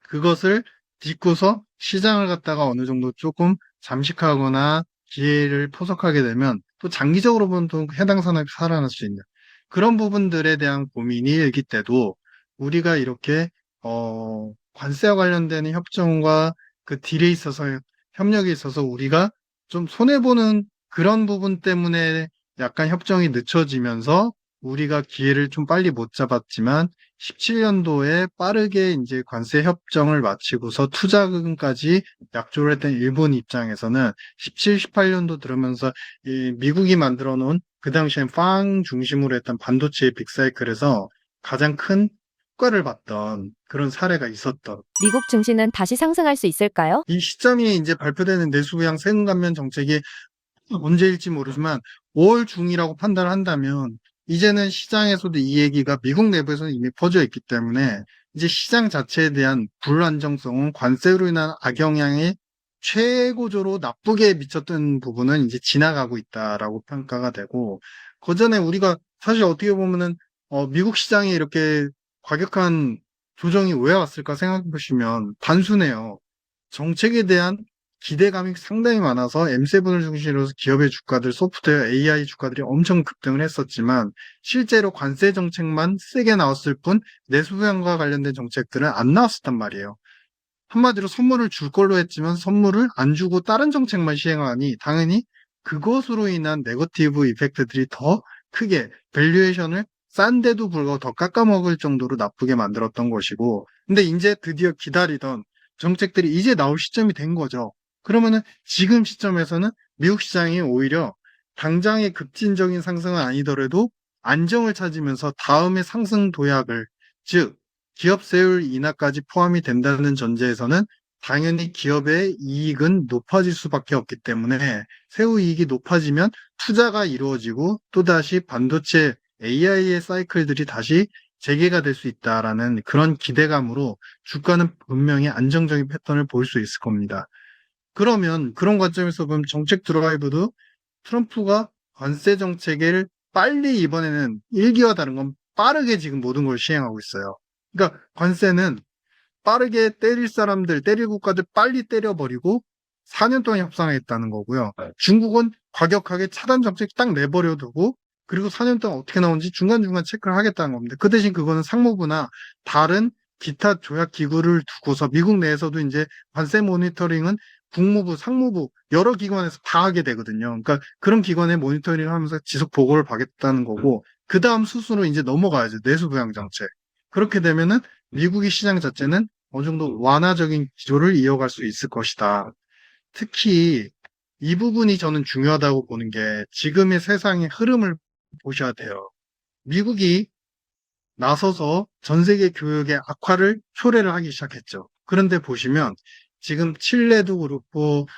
그것을 딛고서 시장을 갖다가 어느 정도 조금 잠식하거나 기회를 포석하게 되면 또 장기적으로 보면 또 해당 산업이 살아날 수 있는 그런 부분들에 대한 고민이 일기 때도 우리가 이렇게 관세와 관련되는 협정과 그 딜에 있어서 협력에 있어서 우리가 좀 손해보는 그런 부분 때문에 약간 협정이 늦춰지면서 우리가 기회를 좀 빨리 못 잡았지만 17년도에 빠르게 이제 관세 협정을 마치고서 투자금까지 약조를 했던 일본 입장에서는 17, 18년도 들으면서 이 미국이 만들어 놓은 그 당시엔 빵 중심으로 했던 반도체의 빅사이클에서 가장 큰 효과를 봤던 그런 사례가 있었던 미국 증시는 다시 상승할 수 있을까요? 이 시점이 이제 발표되는 내수부양 세금 감면 정책이 언제일지 모르지만 5월 중이라고 판단을 한다면 이제는 시장에서도 이 얘기가 미국 내부에서는 이미 퍼져 있기 때문에 이제 시장 자체에 대한 불안정성은 관세로 인한 악영향이 최고조로 나쁘게 미쳤던 부분은 이제 지나가고 있다라고 평가가 되고 그전에 우리가 사실 어떻게 보면은 미국 시장에 이렇게 과격한 조정이 왜 왔을까 생각해 보시면 단순해요. 정책에 대한 기대감이 상당히 많아서 M7을 중심으로 해서 기업의 주가들, 소프트웨어, AI 주가들이 엄청 급등을 했었지만 실제로 관세 정책만 세게 나왔을 뿐 내수부양과 관련된 정책들은 안 나왔었단 말이에요. 한마디로 선물을 줄 걸로 했지만 선물을 안 주고 다른 정책만 시행하니 당연히 그것으로 인한 네거티브 이펙트들이 더 크게 밸류에이션을 싼데도 불구하고 더 깎아먹을 정도로 나쁘게 만들었던 것이고, 근데 이제 드디어 기다리던 정책들이 이제 나올 시점이 된 거죠. 그러면은 지금 시점에서는 미국 시장이 오히려 당장의 급진적인 상승은 아니더라도 안정을 찾으면서 다음의 상승 도약을, 즉 기업세율 인하까지 포함이 된다는 전제에서는 당연히 기업의 이익은 높아질 수밖에 없기 때문에 세후 이익이 높아지면 투자가 이루어지고 또다시 반도체 AI의 사이클들이 다시 재개가 될 수 있다라는 그런 기대감으로 주가는 분명히 안정적인 패턴을 볼 수 있을 겁니다. 그러면 그런 관점에서 보면 정책 드라이브도 트럼프가 관세 정책을 빨리 이번에는 일기와 다른 건 빠르게 지금 모든 걸 시행하고 있어요. 그러니까 관세는 빠르게 때릴 사람들, 때릴 국가들 빨리 때려버리고 4년 동안 협상하겠다는 거고요. 중국은 과격하게 차단 정책 딱 내버려 두고 그리고 4년 동안 어떻게 나오는지 중간중간 체크를 하겠다는 겁니다. 그 대신 그거는 상무부나 다른 기타 조약 기구를 두고서 미국 내에서도 이제 관세 모니터링은 국무부, 상무부 여러 기관에서 다 하게 되거든요. 그러니까 그런 기관에 모니터링을 하면서 지속 보고를 받겠다는 거고 그 다음 수순으로 이제 넘어가야죠. 내수부양 정책. 그렇게 되면은 미국의 시장 자체는 어느 정도 완화적인 기조를 이어갈 수 있을 것이다. 특히 이 부분이 저는 중요하다고 보는 게 지금의 세상의 흐름을 보셔야 돼요. 미국이 나서서 전 세계 교역의 악화를 초래를 하기 시작했죠. 그런데 보시면 지금 칠레도 그렇고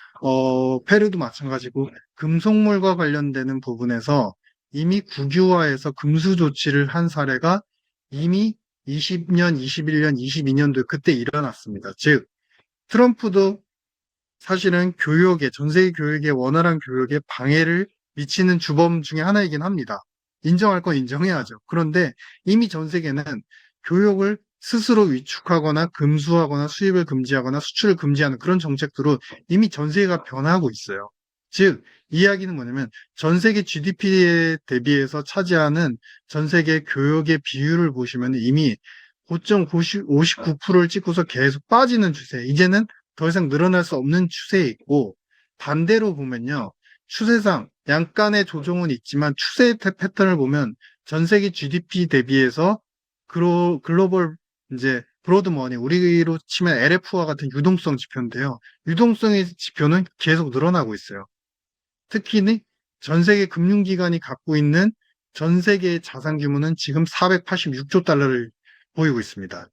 페루도 마찬가지고 금속물과 관련되는 부분에서 이미 국유화해서 금수 조치를 한 사례가 이미 20년, 21년, 22년도에 그때 일어났습니다. 즉 트럼프도 사실은 교역에, 전 세계 교역에 원활한 교역에 방해를 미치는 주범 중에 하나이긴 합니다. 인정할 건 인정해야죠. 그런데 이미 전 세계는 교역을 스스로 위축하거나 금수하거나 수입을 금지하거나 수출을 금지하는 그런 정책으로 이미 전 세계가 변하고 있어요. 즉, 이야기는 뭐냐면 전 세계 GDP에 대비해서 차지하는 전 세계 교역의 비율을 보시면 이미 고점 59%를 찍고서 계속 빠지는 추세. 이제는 더 이상 늘어날 수 없는 추세에 있고 반대로 보면요. 추세상 약간의 조정은 있지만 추세 패턴을 보면 전 세계 GDP 대비해서 글로벌 이제 브로드머니 우리로 치면 LF와 같은 유동성 지표인데요. 유동성의 지표는 계속 늘어나고 있어요. 특히 전 세계 금융기관이 갖고 있는 전 세계의 자산 규모는 지금 486조 달러를 보이고 있습니다.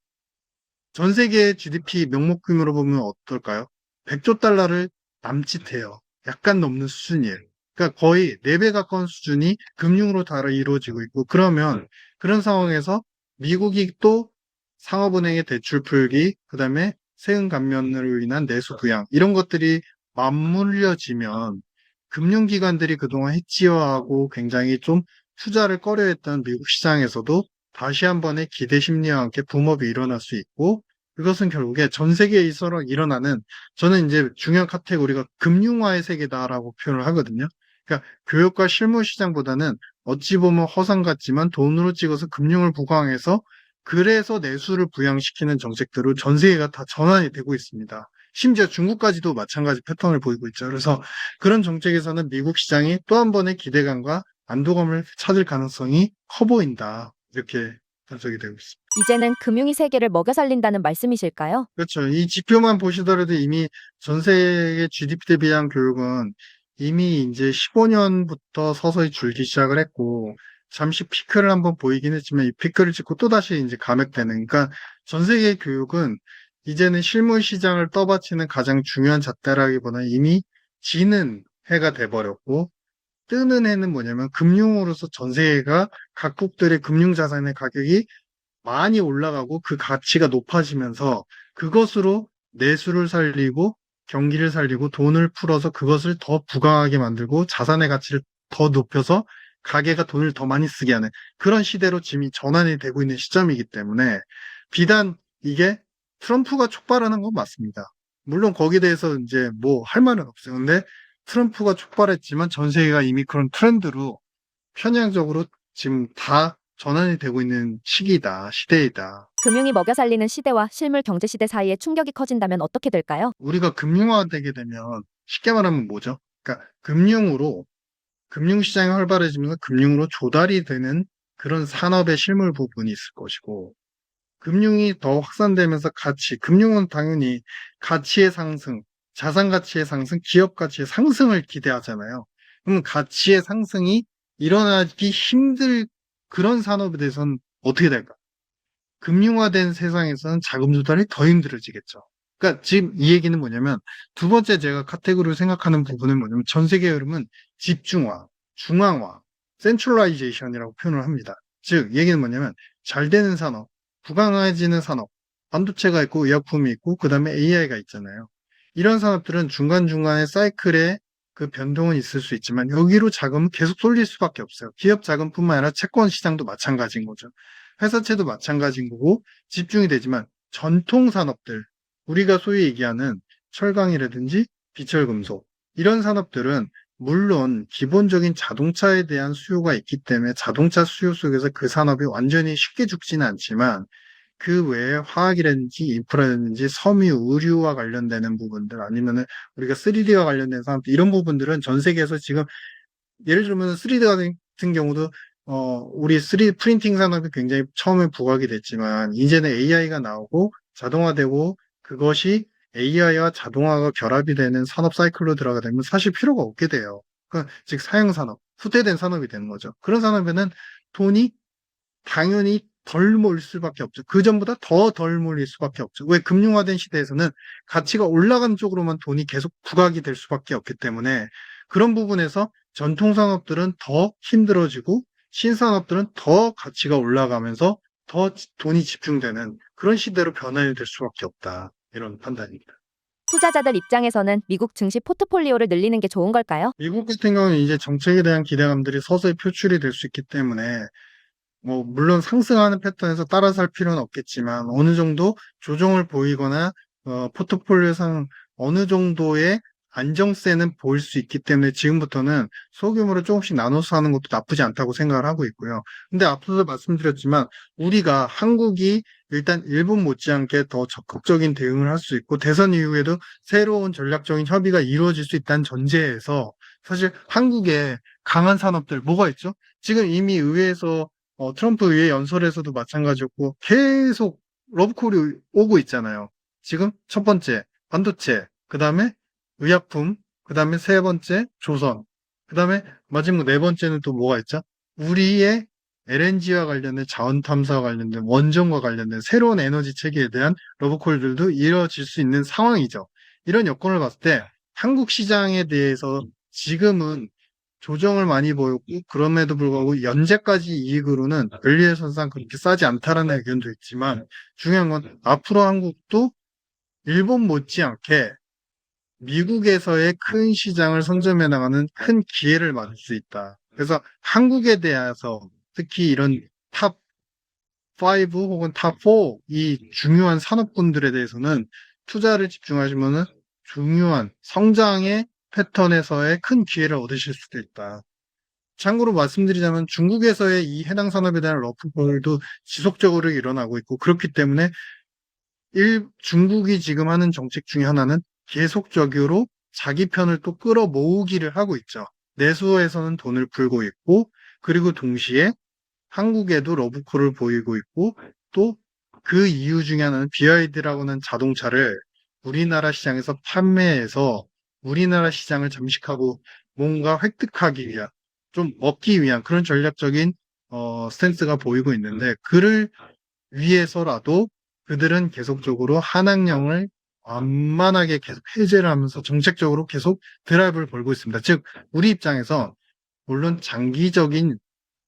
전 세계 GDP 명목 규모로 보면 어떨까요? 100조 달러를 남짓해요. 약간 넘는 수준이에요. 그러니까 거의 4배 가까운 수준이 금융으로 다 이루어지고 있고 그러면 그런 상황에서 미국이 또 상업은행의 대출 풀기, 그다음에 세금 감면으로 인한 내수 부양 이런 것들이 맞물려지면 금융기관들이 그동안 해치워하고 굉장히 좀 투자를 꺼려했던 미국 시장에서도 다시 한 번의 기대 심리와 함께 붐업이 일어날 수 있고 그것은 결국에 전 세계에 있어 일어나는 저는 이제 중요한 카테고리가 금융화의 세계다라고 표현을 하거든요. 그러니까 교육과 실무 시장보다는 어찌 보면 허상 같지만 돈으로 찍어서 금융을 부강해서 그래서 내수를 부양시키는 정책들로 전 세계가 다 전환이 되고 있습니다. 심지어 중국까지도 마찬가지 패턴을 보이고 있죠. 그래서 그런 정책에서는 미국 시장이 또 한 번의 기대감과 안도감을 찾을 가능성이 커 보인다. 이렇게 분석이 되고 있습니다. 이제는 금융이 세계를 먹여 살린다는 말씀이실까요? 그렇죠. 이 지표만 보시더라도 이미 전 세계 GDP 대비한 교육은 이미 이제 15년부터 서서히 줄기 시작을 했고, 잠시 피크를 한번 보이긴 했지만 이 피크를 찍고 또다시 이제 감액되는, 그러니까 전 세계 교육은 이제는 실물 시장을 떠받치는 가장 중요한 잣대라기보다는 이미 지는 해가 돼버렸고, 뜨는 해는 뭐냐면 금융으로서 전 세계가 각국들의 금융자산의 가격이 많이 올라가고 그 가치가 높아지면서 그것으로 내수를 살리고 경기를 살리고 돈을 풀어서 그것을 더 부강하게 만들고 자산의 가치를 더 높여서 가게가 돈을 더 많이 쓰게 하는 그런 시대로 지금 전환이 되고 있는 시점이기 때문에 비단 이게 트럼프가 촉발하는 건 맞습니다. 물론 거기에 대해서 이제 뭐 할 말은 없어요. 근데 트럼프가 촉발했지만 전 세계가 이미 그런 트렌드로 편향적으로 지금 다 전환이 되고 있는 시기다, 시대이다. 금융이 먹여 살리는 시대와 실물 경제 시대 사이에 충격이 커진다면 어떻게 될까요? 우리가 금융화되게 되면 쉽게 말하면 뭐죠? 그러니까 금융시장이 활발해지면서 금융으로 조달이 되는 그런 산업의 실물 부분이 있을 것이고, 금융이 더 확산되면서 금융은 당연히 가치의 상승, 자산 가치의 상승, 기업 가치의 상승을 기대하잖아요. 그럼 가치의 상승이 일어나기 힘들 그런 산업에 대해서는 어떻게 될까? 금융화된 세상에서는 자금 조달이 더 힘들어지겠죠. 그러니까 지금 이 얘기는 뭐냐면 두 번째 제가 카테고리로 생각하는 부분은 뭐냐면 전 세계 흐름은 집중화, 중앙화, 센트럴라이제이션이라고 표현을 합니다. 즉, 이 얘기는 뭐냐면 잘 되는 산업, 부강해지는 산업, 반도체가 있고 의약품이 있고 그다음에 AI가 있잖아요. 이런 산업들은 중간중간에 사이클에 그 변동은 있을 수 있지만 여기로 자금은 계속 쏠릴 수밖에 없어요. 기업 자금뿐만 아니라 채권 시장도 마찬가지인 거죠. 회사채도 마찬가지인 거고 집중이 되지만 전통 산업들, 우리가 소위 얘기하는 철강이라든지 비철금속 이런 산업들은 물론 기본적인 자동차에 대한 수요가 있기 때문에 자동차 수요 속에서 그 산업이 완전히 쉽게 죽지는 않지만 그 외에 화학이라든지 인프라라든지 섬유, 의류와 관련되는 부분들 아니면은 우리가 3D와 관련된 산업들 이런 부분들은 전 세계에서 지금 예를 들면 3D 같은 경우도 우리 3D 프린팅 산업이 굉장히 처음에 부각이 됐지만 이제는 AI가 나오고 자동화되고 그것이 AI와 자동화가 결합이 되는 산업 사이클로 들어가게 되면 사실 필요가 없게 돼요. 즉 사형 산업, 후퇴된 산업이 되는 거죠. 그런 산업에는 돈이 당연히 덜 몰릴 수밖에 없죠. 그 전보다 더 덜 몰릴 수밖에 없죠. 왜 금융화된 시대에서는 가치가 올라가는 쪽으로만 돈이 계속 부각이 될 수밖에 없기 때문에 그런 부분에서 전통 산업들은 더 힘들어지고 신산업들은 더 가치가 올라가면서 더 돈이 집중되는 그런 시대로 변화가 될 수밖에 없다. 이런 판단입니다. 투자자들 입장에서는 미국 증시 포트폴리오를 늘리는 게 좋은 걸까요? 미국 같은 경우는 이제 정책에 대한 기대감들이 서서히 표출이 될 수 있기 때문에 뭐 물론 상승하는 패턴에서 따라살 필요는 없겠지만 어느 정도 조정을 보이거나 포트폴리오상 어느 정도의 안정세는 보일 수 있기 때문에 지금부터는 소규모로 조금씩 나눠서 하는 것도 나쁘지 않다고 생각을 하고 있고요. 근데 앞서도 말씀드렸지만 우리가 한국이 일단 일본 못지않게 더 적극적인 대응을 할 수 있고 대선 이후에도 새로운 전략적인 협의가 이루어질 수 있다는 전제에서 사실 한국의 강한 산업들 뭐가 있죠? 지금 이미 의회에서 트럼프 의회 연설에서도 마찬가지였고 계속 러브콜이 오고 있잖아요. 지금 첫 번째 반도체, 그 다음에 의약품, 그 다음에 세 번째 조선, 그 다음에 마지막 네 번째는 또 뭐가 있죠? 우리의 LNG와 관련된 자원 탐사와 관련된 원전과 관련된 새로운 에너지 체계에 대한 러브콜들도 이루어질 수 있는 상황이죠. 이런 여건을 봤을 때 한국 시장에 대해서 지금은 조정을 많이 보였고 그럼에도 불구하고 현재까지 이익으로는 권리의선상 그렇게 싸지 않다라는 의견도 있지만 중요한 건 앞으로 한국도 일본 못지않게 미국에서의 큰 시장을 선점해 나가는 큰 기회를 맞을 수 있다. 그래서 한국에 대해서 특히 이런 탑 5 혹은 탑 4 이 중요한 산업군들에 대해서는 투자를 집중하시면은 중요한 성장의 패턴에서의 큰 기회를 얻으실 수도 있다. 참고로 말씀드리자면 중국에서의 이 해당 산업에 대한 러프콜도 지속적으로 일어나고 있고 그렇기 때문에 중국이 지금 하는 정책 중에 하나는 계속적으로 자기 편을 또 끌어모으기를 하고 있죠. 내수에서는 돈을 풀고 있고 그리고 동시에 한국에도 러브콜을 보이고 있고 또 그 이유 중에 하나는 BYD라고 하는 자동차를 우리나라 시장에서 판매해서 우리나라 시장을 잠식하고 뭔가 획득하기 위한 좀 먹기 위한 그런 전략적인 스탠스가 보이고 있는데 그를 위해서라도 그들은 계속적으로 한학령을 완만하게 계속 해제를 하면서 정책적으로 계속 드라이브를 걸고 있습니다. 즉 우리 입장에서 물론 장기적인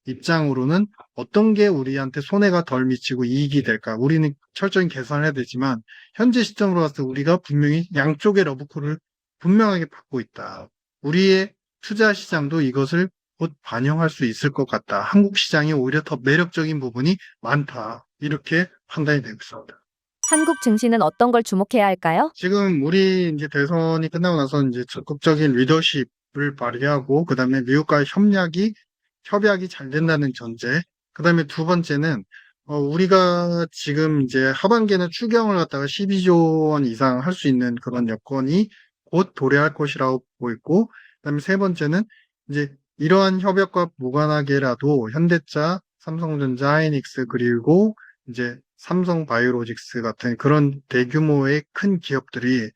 입장으로는 어떤 게 우리한테 손해가 덜 미치고 이익이 될까? 우리는 철저히 계산을 해야 되지만 현재 시점으로 봤을 때 우리가 분명히 양쪽의 러브콜을 분명하게 받고 있다. 우리의 투자 시장도 이것을 곧 반영할 수 있을 것 같다. 한국 시장이 오히려 더 매력적인 부분이 많다. 이렇게 판단이 되고 있습니다. 한국 증시는 어떤 걸 주목해야 할까요? 지금 우리 이제 대선이 끝나고 나서 이제 적극적인 리더십을 발휘하고, 그 다음에 미국과의 협약이 잘 된다는 전제. 그 다음에 두 번째는, 우리가 지금 이제 하반기에는 추경을 갖다가 12조 원 이상 할 수 있는 그런 여건이 곧 도래할 것이라고 보고 있고, 그 다음에 세 번째는 이제 이러한 협약과 무관하게라도 현대차, 삼성전자, 하이닉스, 그리고 이제 삼성바이오로직스 같은 그런 대규모의 큰 기업들이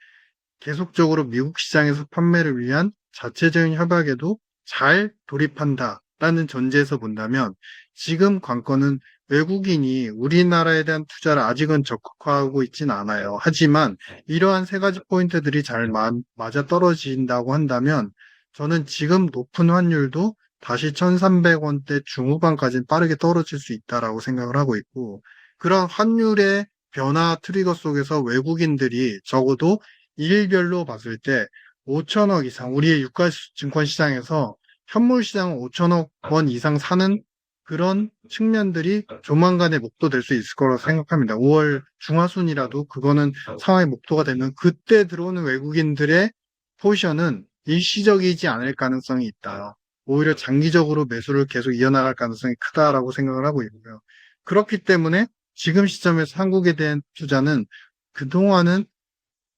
계속적으로 미국 시장에서 판매를 위한 자체적인 협약에도 잘 돌입한다라는 전제에서 본다면, 지금 관건은 외국인이 우리나라에 대한 투자를 아직은 적극화하고 있진 않아요. 하지만 이러한 세 가지 포인트들이 잘 맞아 떨어진다고 한다면, 저는 지금 높은 환율도 다시 1,300원대 중후반까지 빠르게 떨어질 수 있다라고 생각을 하고 있고, 그런 환율의 변화 트리거 속에서 외국인들이 적어도 일별로 봤을 때 5천억 이상, 우리의 유가 증권 시장에서 현물 시장 5천억 원 이상 사는 그런 측면들이 조만간에 목도될 수 있을 거라고 생각합니다. 5월 중하순이라도 그거는 상황의 목도가 되면 그때 들어오는 외국인들의 포지션은 일시적이지 않을 가능성이 있다. 오히려 장기적으로 매수를 계속 이어나갈 가능성이 크다라고 생각을 하고 있고요. 그렇기 때문에 지금 시점에서 한국에 대한 투자는 그동안은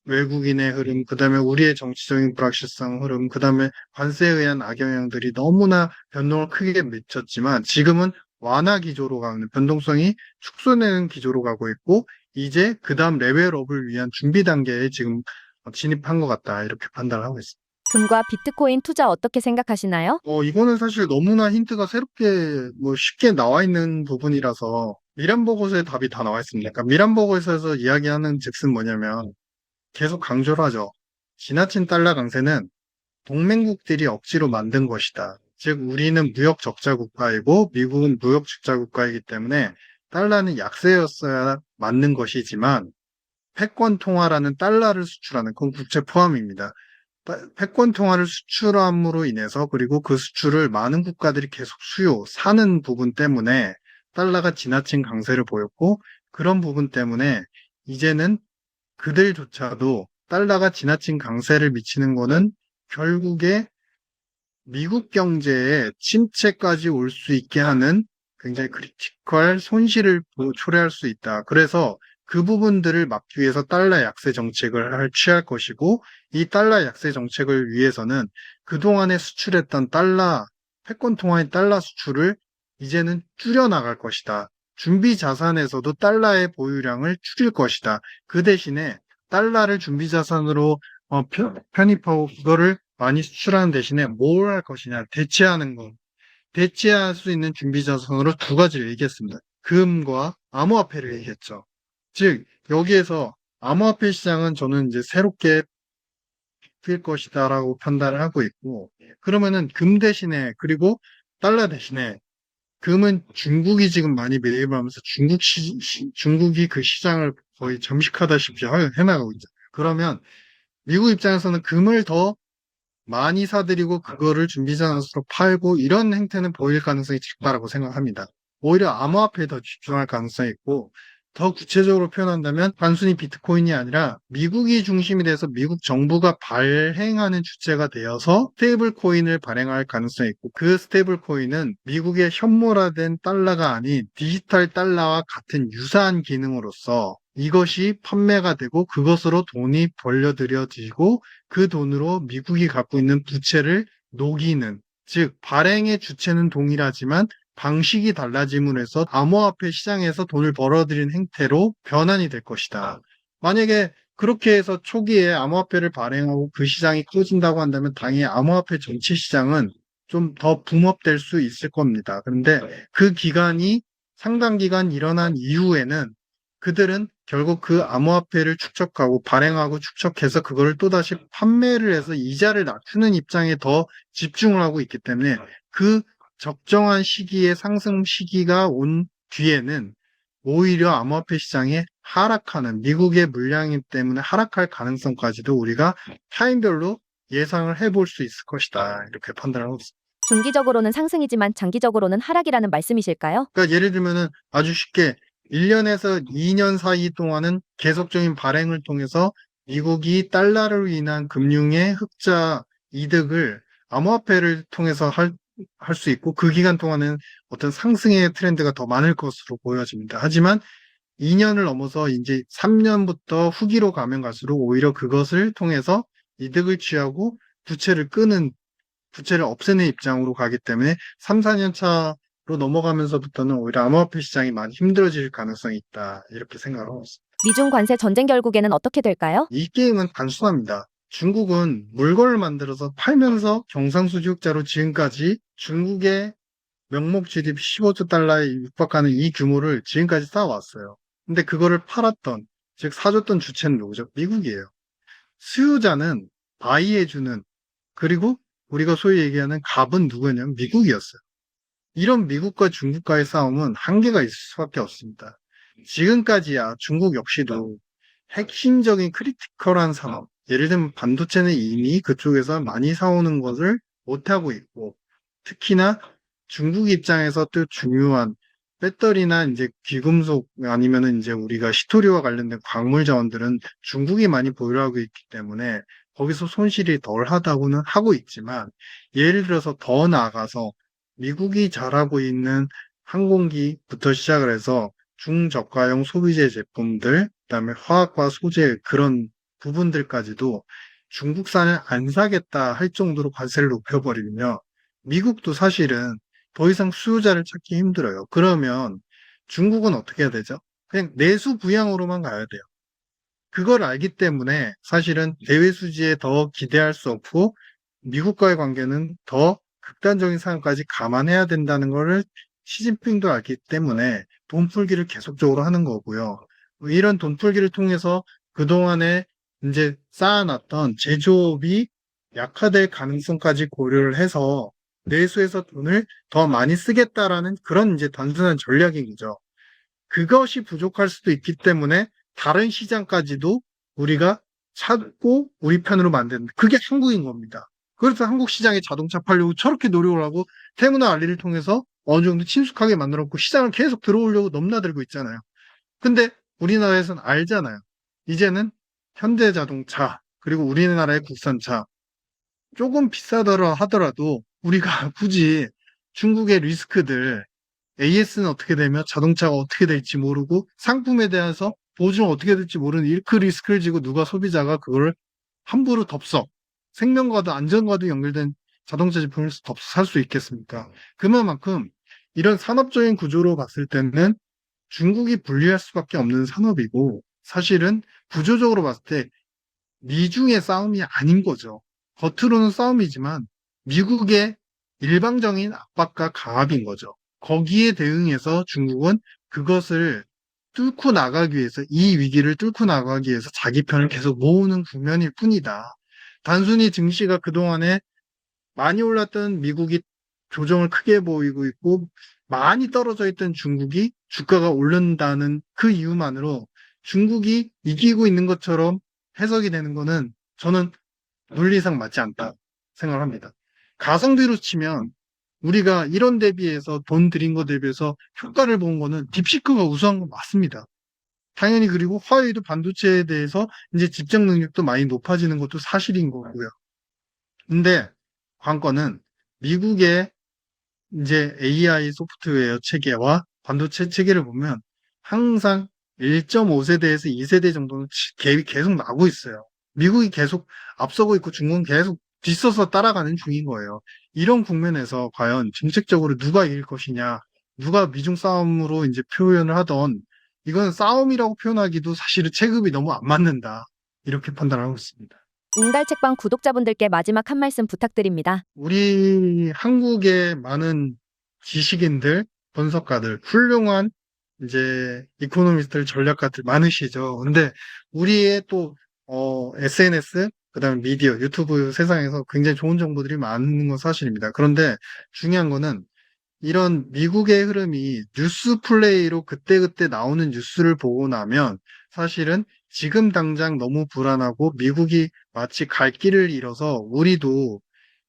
외국인의 흐름, 그 다음에 우리의 정치적인 불확실성 흐름, 그 다음에 관세에 의한 악영향들이 너무나 변동을 크게 미쳤지만, 지금은 완화 기조로 가는, 변동성이 축소되는 기조로 가고 있고, 이제 그 다음 레벨업을 위한 준비 단계에 지금 진입한 것 같다. 이렇게 판단을 하고 있습니다. 금과 비트코인 투자 어떻게 생각하시나요? 이거는 사실 너무나 힌트가 새롭게 쉽게 나와 있는 부분이라서 미란보고서에 답이 다 나와 있습니다. 그러니까 미란보고서에서 이야기하는 즉슨 뭐냐면, 계속 강조를 하죠. 지나친 달러 강세는 동맹국들이 억지로 만든 것이다. 즉, 우리는 무역 적자 국가이고 미국은 무역 적자 국가이기 때문에 달러는 약세였어야 맞는 것이지만, 패권 통화라는 달러를 수출하는, 그건 국채 포함입니다. 패권 통화를 수출함으로 인해서, 그리고 그 수출을 많은 국가들이 계속 사는 부분 때문에 달러가 지나친 강세를 보였고, 그런 부분 때문에 이제는 그들조차도 달러가 지나친 강세를 미치는 거는 결국에 미국 경제에 침체까지 올 수 있게 하는 굉장히 크리티컬 손실을 초래할 수 있다. 그래서 그 부분들을 막기 위해서 달러 약세 정책을 취할 것이고, 이 달러 약세 정책을 위해서는 그동안에 수출했던 패권 통화인 달러 수출을 이제는 줄여나갈 것이다. 준비 자산에서도 달러의 보유량을 줄일 것이다. 그 대신에 달러를 준비 자산으로 편입하고 그거를 많이 수출하는 대신에 뭘 할 것이냐, 대체하는 것. 대체할 수 있는 준비 자산으로 두 가지를 얘기했습니다. 금과 암호화폐를 얘기했죠. 즉, 여기에서 암호화폐 시장은 저는 이제 새롭게 필 것이다라고 판단을 하고 있고, 그러면은 금 대신에, 그리고 달러 대신에, 금은 중국이 지금 많이 매입을 하면서 중국이 그 시장을 거의 점식하다시피 해나가고 있죠. 그러면 미국 입장에서는 금을 더 많이 사들이고 그거를 준비자산으로 팔고 이런 행태는 보일 가능성이 적다라고 생각합니다. 오히려 암호화폐에 더 집중할 가능성이 있고, 더 구체적으로 표현한다면 단순히 비트코인이 아니라 미국이 중심이 돼서 미국 정부가 발행하는 주체가 되어서 스테이블 코인을 발행할 가능성이 있고, 그 스테이블 코인은 미국의 현물화된 달러가 아닌 디지털 달러와 같은 유사한 기능으로서 이것이 판매가 되고 그것으로 돈이 벌려들여지고, 그 돈으로 미국이 갖고 있는 부채를 녹이는, 즉 발행의 주체는 동일하지만 방식이 달라짐으로 해서 암호화폐 시장에서 돈을 벌어들이는 행태로 변환이 될 것이다. 만약에 그렇게 해서 초기에 암호화폐를 발행하고 그 시장이 커진다고 한다면 당연히 암호화폐 전체 시장은 좀 더 붐업될 수 있을 겁니다. 그런데 그 기간이 상당 기간 일어난 이후에는 그들은 결국 그 암호화폐를 축적하고 발행하고 축적해서 그거를 또다시 판매를 해서 이자를 낮추는 입장에 더 집중을 하고 있기 때문에, 그 적정한 시기에 상승 시기가 온 뒤에는 오히려 암호화폐 시장이 하락하는, 미국의 물량이 때문에 하락할 가능성까지도 우리가 타임별로 예상을 해볼 수 있을 것이다. 이렇게 판단을 하고 있습니다. 중기적으로는 상승이지만 장기적으로는 하락이라는 말씀이실까요? 그러니까 예를 들면은 아주 쉽게 1년에서 2년 사이 동안은 계속적인 발행을 통해서 미국이 달러로 인한 금융의 흑자 이득을 암호화폐를 통해서 할 수 있고 그 기간 동안은 어떤 상승의 트렌드가 더 많을 것으로 보여집니다. 하지만 2년을 넘어서 이제 3년부터 후기로 가면 갈수록 오히려 그것을 통해서 이득을 취하고 부채를 없애는 입장으로 가기 때문에 3, 4년 차로 넘어가면서부터는 오히려 암호화폐 시장이 많이 힘들어질 가능성이 있다. 이렇게 생각하고 있습니다. 미중 관세 전쟁 결국에는 어떻게 될까요? 이 게임은 단순합니다. 중국은 물건을 만들어서 팔면서 경상수지흑자로 지금까지 중국의 명목 GDP 15조 달러에 육박하는 이 규모를 지금까지 쌓아왔어요. 근데 그거를 팔았던, 즉 사줬던 주체는 누구죠? 미국이에요. 수요자는 바이해주는, 그리고 우리가 소위 얘기하는 갑은 누구냐면 미국이었어요. 이런 미국과 중국과의 싸움은 한계가 있을 수밖에 없습니다. 지금까지야 중국 역시도 핵심적인 크리티컬한 산업, 예를 들면 반도체는 이미 그쪽에서 많이 사오는 것을 못하고 있고, 특히나 중국 입장에서 또 중요한 배터리나 이제 귀금속 아니면은 이제 우리가 시토리와 관련된 광물 자원들은 중국이 많이 보유하고 있기 때문에 거기서 손실이 덜 하다고는 하고 있지만, 예를 들어서 더 나아가서 미국이 잘하고 있는 항공기부터 시작을 해서 중저가형 소비재 제품들, 그다음에 화학과 소재 그런 부분들까지도 중국산을 안 사겠다 할 정도로 관세를 높여버리면 미국도 사실은 더 이상 수요자를 찾기 힘들어요. 그러면 중국은 어떻게 해야 되죠? 그냥 내수 부양으로만 가야 돼요. 그걸 알기 때문에 사실은 대외 수지에 더 기대할 수 없고 미국과의 관계는 더 극단적인 상황까지 감안해야 된다는 거를 시진핑도 알기 때문에 돈풀기를 계속적으로 하는 거고요. 이런 돈풀기를 통해서 그동안에 이제 쌓아놨던 제조업이 약화될 가능성까지 고려를 해서 내수에서 돈을 더 많이 쓰겠다라는 그런 이제 단순한 전략인 거죠. 그것이 부족할 수도 있기 때문에 다른 시장까지도 우리가 찾고 우리 편으로 만드는 그게 한국인 겁니다. 그래서 한국 시장에 자동차 팔려고 저렇게 노력을 하고 테무나 알리를 통해서 어느 정도 친숙하게 만들었고 시장을 계속 들어오려고 넘나들고 있잖아요. 근데 우리나라에서는 알잖아요. 이제는 현대자동차 그리고 우리나라의 국산차 조금 비싸더라 하더라도 우리가 굳이 중국의 리스크들 AS는 어떻게 되며 자동차가 어떻게 될지 모르고 상품에 대해서 보증은 어떻게 될지 모르는 그 리스크를 지고 누가 소비자가 그걸 함부로 덥석 생명과도 안전과도 연결된 자동차 제품을 덥석 살 수 있겠습니까? 그만큼 이런 산업적인 구조로 봤을 때는 중국이 불리할 수밖에 없는 산업이고 사실은 구조적으로 봤을 때 미중의 싸움이 아닌 거죠. 겉으로는 싸움이지만 미국의 일방적인 압박과 강압인 거죠. 거기에 대응해서 중국은 그것을 뚫고 나가기 위해서 이 위기를 뚫고 나가기 위해서 자기 편을 계속 모으는 국면일 뿐이다. 단순히 증시가 그동안에 많이 올랐던 미국이 조정을 크게 보이고 있고 많이 떨어져 있던 중국이 주가가 오른다는 그 이유만으로 중국이 이기고 있는 것처럼 해석이 되는 거는 저는 논리상 맞지 않다 생각을 합니다. 가성비로 치면 우리가 이런 대비해서 돈 들인 거 대비해서 효과를 본 거는 딥시크가 우수한 건 맞습니다. 당연히 그리고 화웨이도 반도체에 대해서 이제 집중 능력도 많이 높아지는 것도 사실인 거고요. 근데 관건은 미국의 이제 AI 소프트웨어 체계와 반도체 체계를 보면 항상 1.5세대에서 2세대 정도는 갭이 계속 나고 있어요. 미국이 계속 앞서고 있고 중국은 계속 뒤서서 따라가는 중인 거예요. 이런 국면에서 과연 정책적으로 누가 이길 것이냐, 누가 미중 싸움으로 이제 표현을 하던 이건 싸움이라고 표현하기도 사실은 체급이 너무 안 맞는다. 이렇게 판단하고 있습니다. 웅달책방 구독자분들께 마지막 한 말씀 부탁드립니다. 우리 한국의 많은 지식인들, 분석가들, 훌륭한 이제 이코노미스트들, 전략가들 많으시죠. 근데 우리의 또 SNS, 그다음에 미디어, 유튜브 세상에서 굉장히 좋은 정보들이 많은 건 사실입니다. 그런데 중요한 거는 이런 미국의 흐름이 뉴스 플레이로 그때그때 나오는 뉴스를 보고 나면 사실은 지금 당장 너무 불안하고 미국이 마치 갈 길을 잃어서 우리도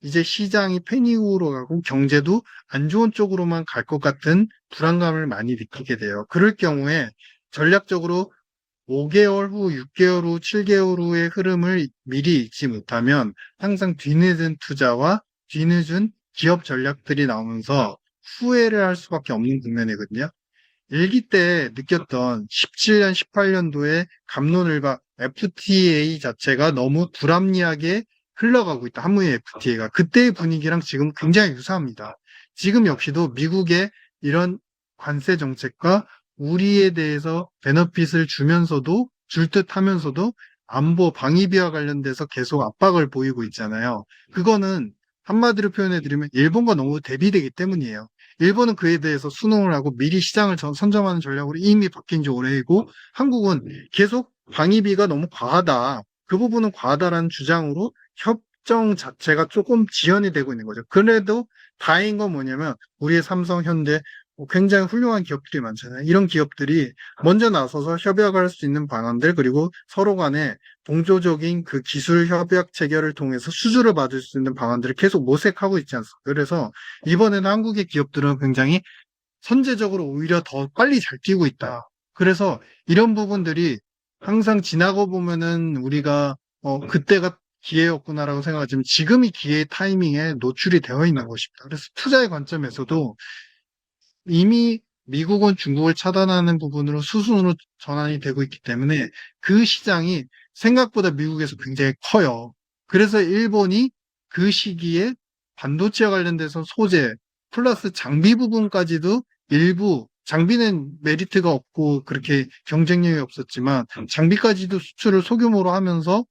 이제 시장이 패닉으로 가고 경제도 안 좋은 쪽으로만 갈 것 같은 불안감을 많이 느끼게 돼요. 그럴 경우에 전략적으로 5개월 후, 6개월 후, 7개월 후의 흐름을 미리 읽지 못하면 항상 뒤늦은 투자와 뒤늦은 기업 전략들이 나오면서 후회를 할 수밖에 없는 국면이거든요. 일기 때 느꼈던 17년, 18년도에 갑론을박 FTA 자체가 너무 불합리하게 흘러가고 있다. 한미의 FTA가. 그때의 분위기랑 지금 굉장히 유사합니다. 지금 역시도 미국의 이런 관세 정책과 우리에 대해서 베너핏을 주면서도 줄 듯 하면서도 안보 방위비와 관련돼서 계속 압박을 보이고 있잖아요. 그거는 한마디로 표현해 드리면 일본과 너무 대비되기 때문이에요. 일본은 그에 대해서 수능을 하고 미리 시장을 선점하는 전략으로 이미 바뀐 지 오래이고 한국은 계속 방위비가 너무 과하다. 그 부분은 과하다라는 주장으로 협정 자체가 조금 지연이 되고 있는 거죠. 그래도 다행인 건 뭐냐면 우리의 삼성, 현대 굉장히 훌륭한 기업들이 많잖아요. 이런 기업들이 먼저 나서서 협약을 할 수 있는 방안들 그리고 서로 간에 동조적인 그 기술 협약 체결을 통해서 수주를 받을 수 있는 방안들을 계속 모색하고 있지 않습니까? 그래서 이번에는 한국의 기업들은 굉장히 선제적으로 오히려 더 빨리 잘 뛰고 있다. 그래서 이런 부분들이 항상 지나고 보면은 우리가 그때가 기회였구나라고 생각하지만 지금이 기회의 타이밍에 노출이 되어 있는 것입니다. 그래서 투자의 관점에서도 이미 미국은 중국을 차단하는 부분으로 수순으로 전환이 되고 있기 때문에 그 시장이 생각보다 미국에서 굉장히 커요. 그래서 일본이 그 시기에 반도체와 관련돼서 소재 플러스 장비 부분까지도 일부 장비는 메리트가 없고 그렇게 경쟁력이 없었지만 장비까지도 수출을 소규모로 하면서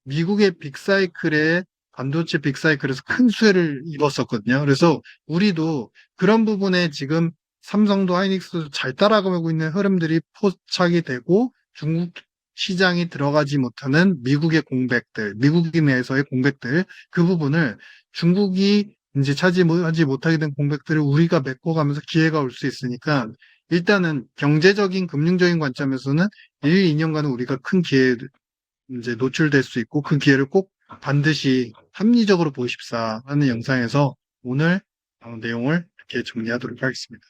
미국의 빅사이클에 반도체 빅사이클에서 큰 수혜를 입었었거든요. 그래서 우리도 그런 부분에 지금 삼성도 하이닉스도 잘 따라가고 있는 흐름들이 포착이 되고 중국 시장이 들어가지 못하는 미국의 공백들, 미국인 내에서의 공백들, 그 부분을 중국이 이제 차지하지 못하게 된 공백들을 우리가 메꿔가면서 기회가 올 수 있으니까 일단은 경제적인, 금융적인 관점에서는 1, 2년간은 우리가 큰 기회 이제 노출될 수 있고 그 기회를 꼭 반드시 합리적으로 보십사 하는 영상에서 오늘 내용을 이렇게 정리하도록 하겠습니다.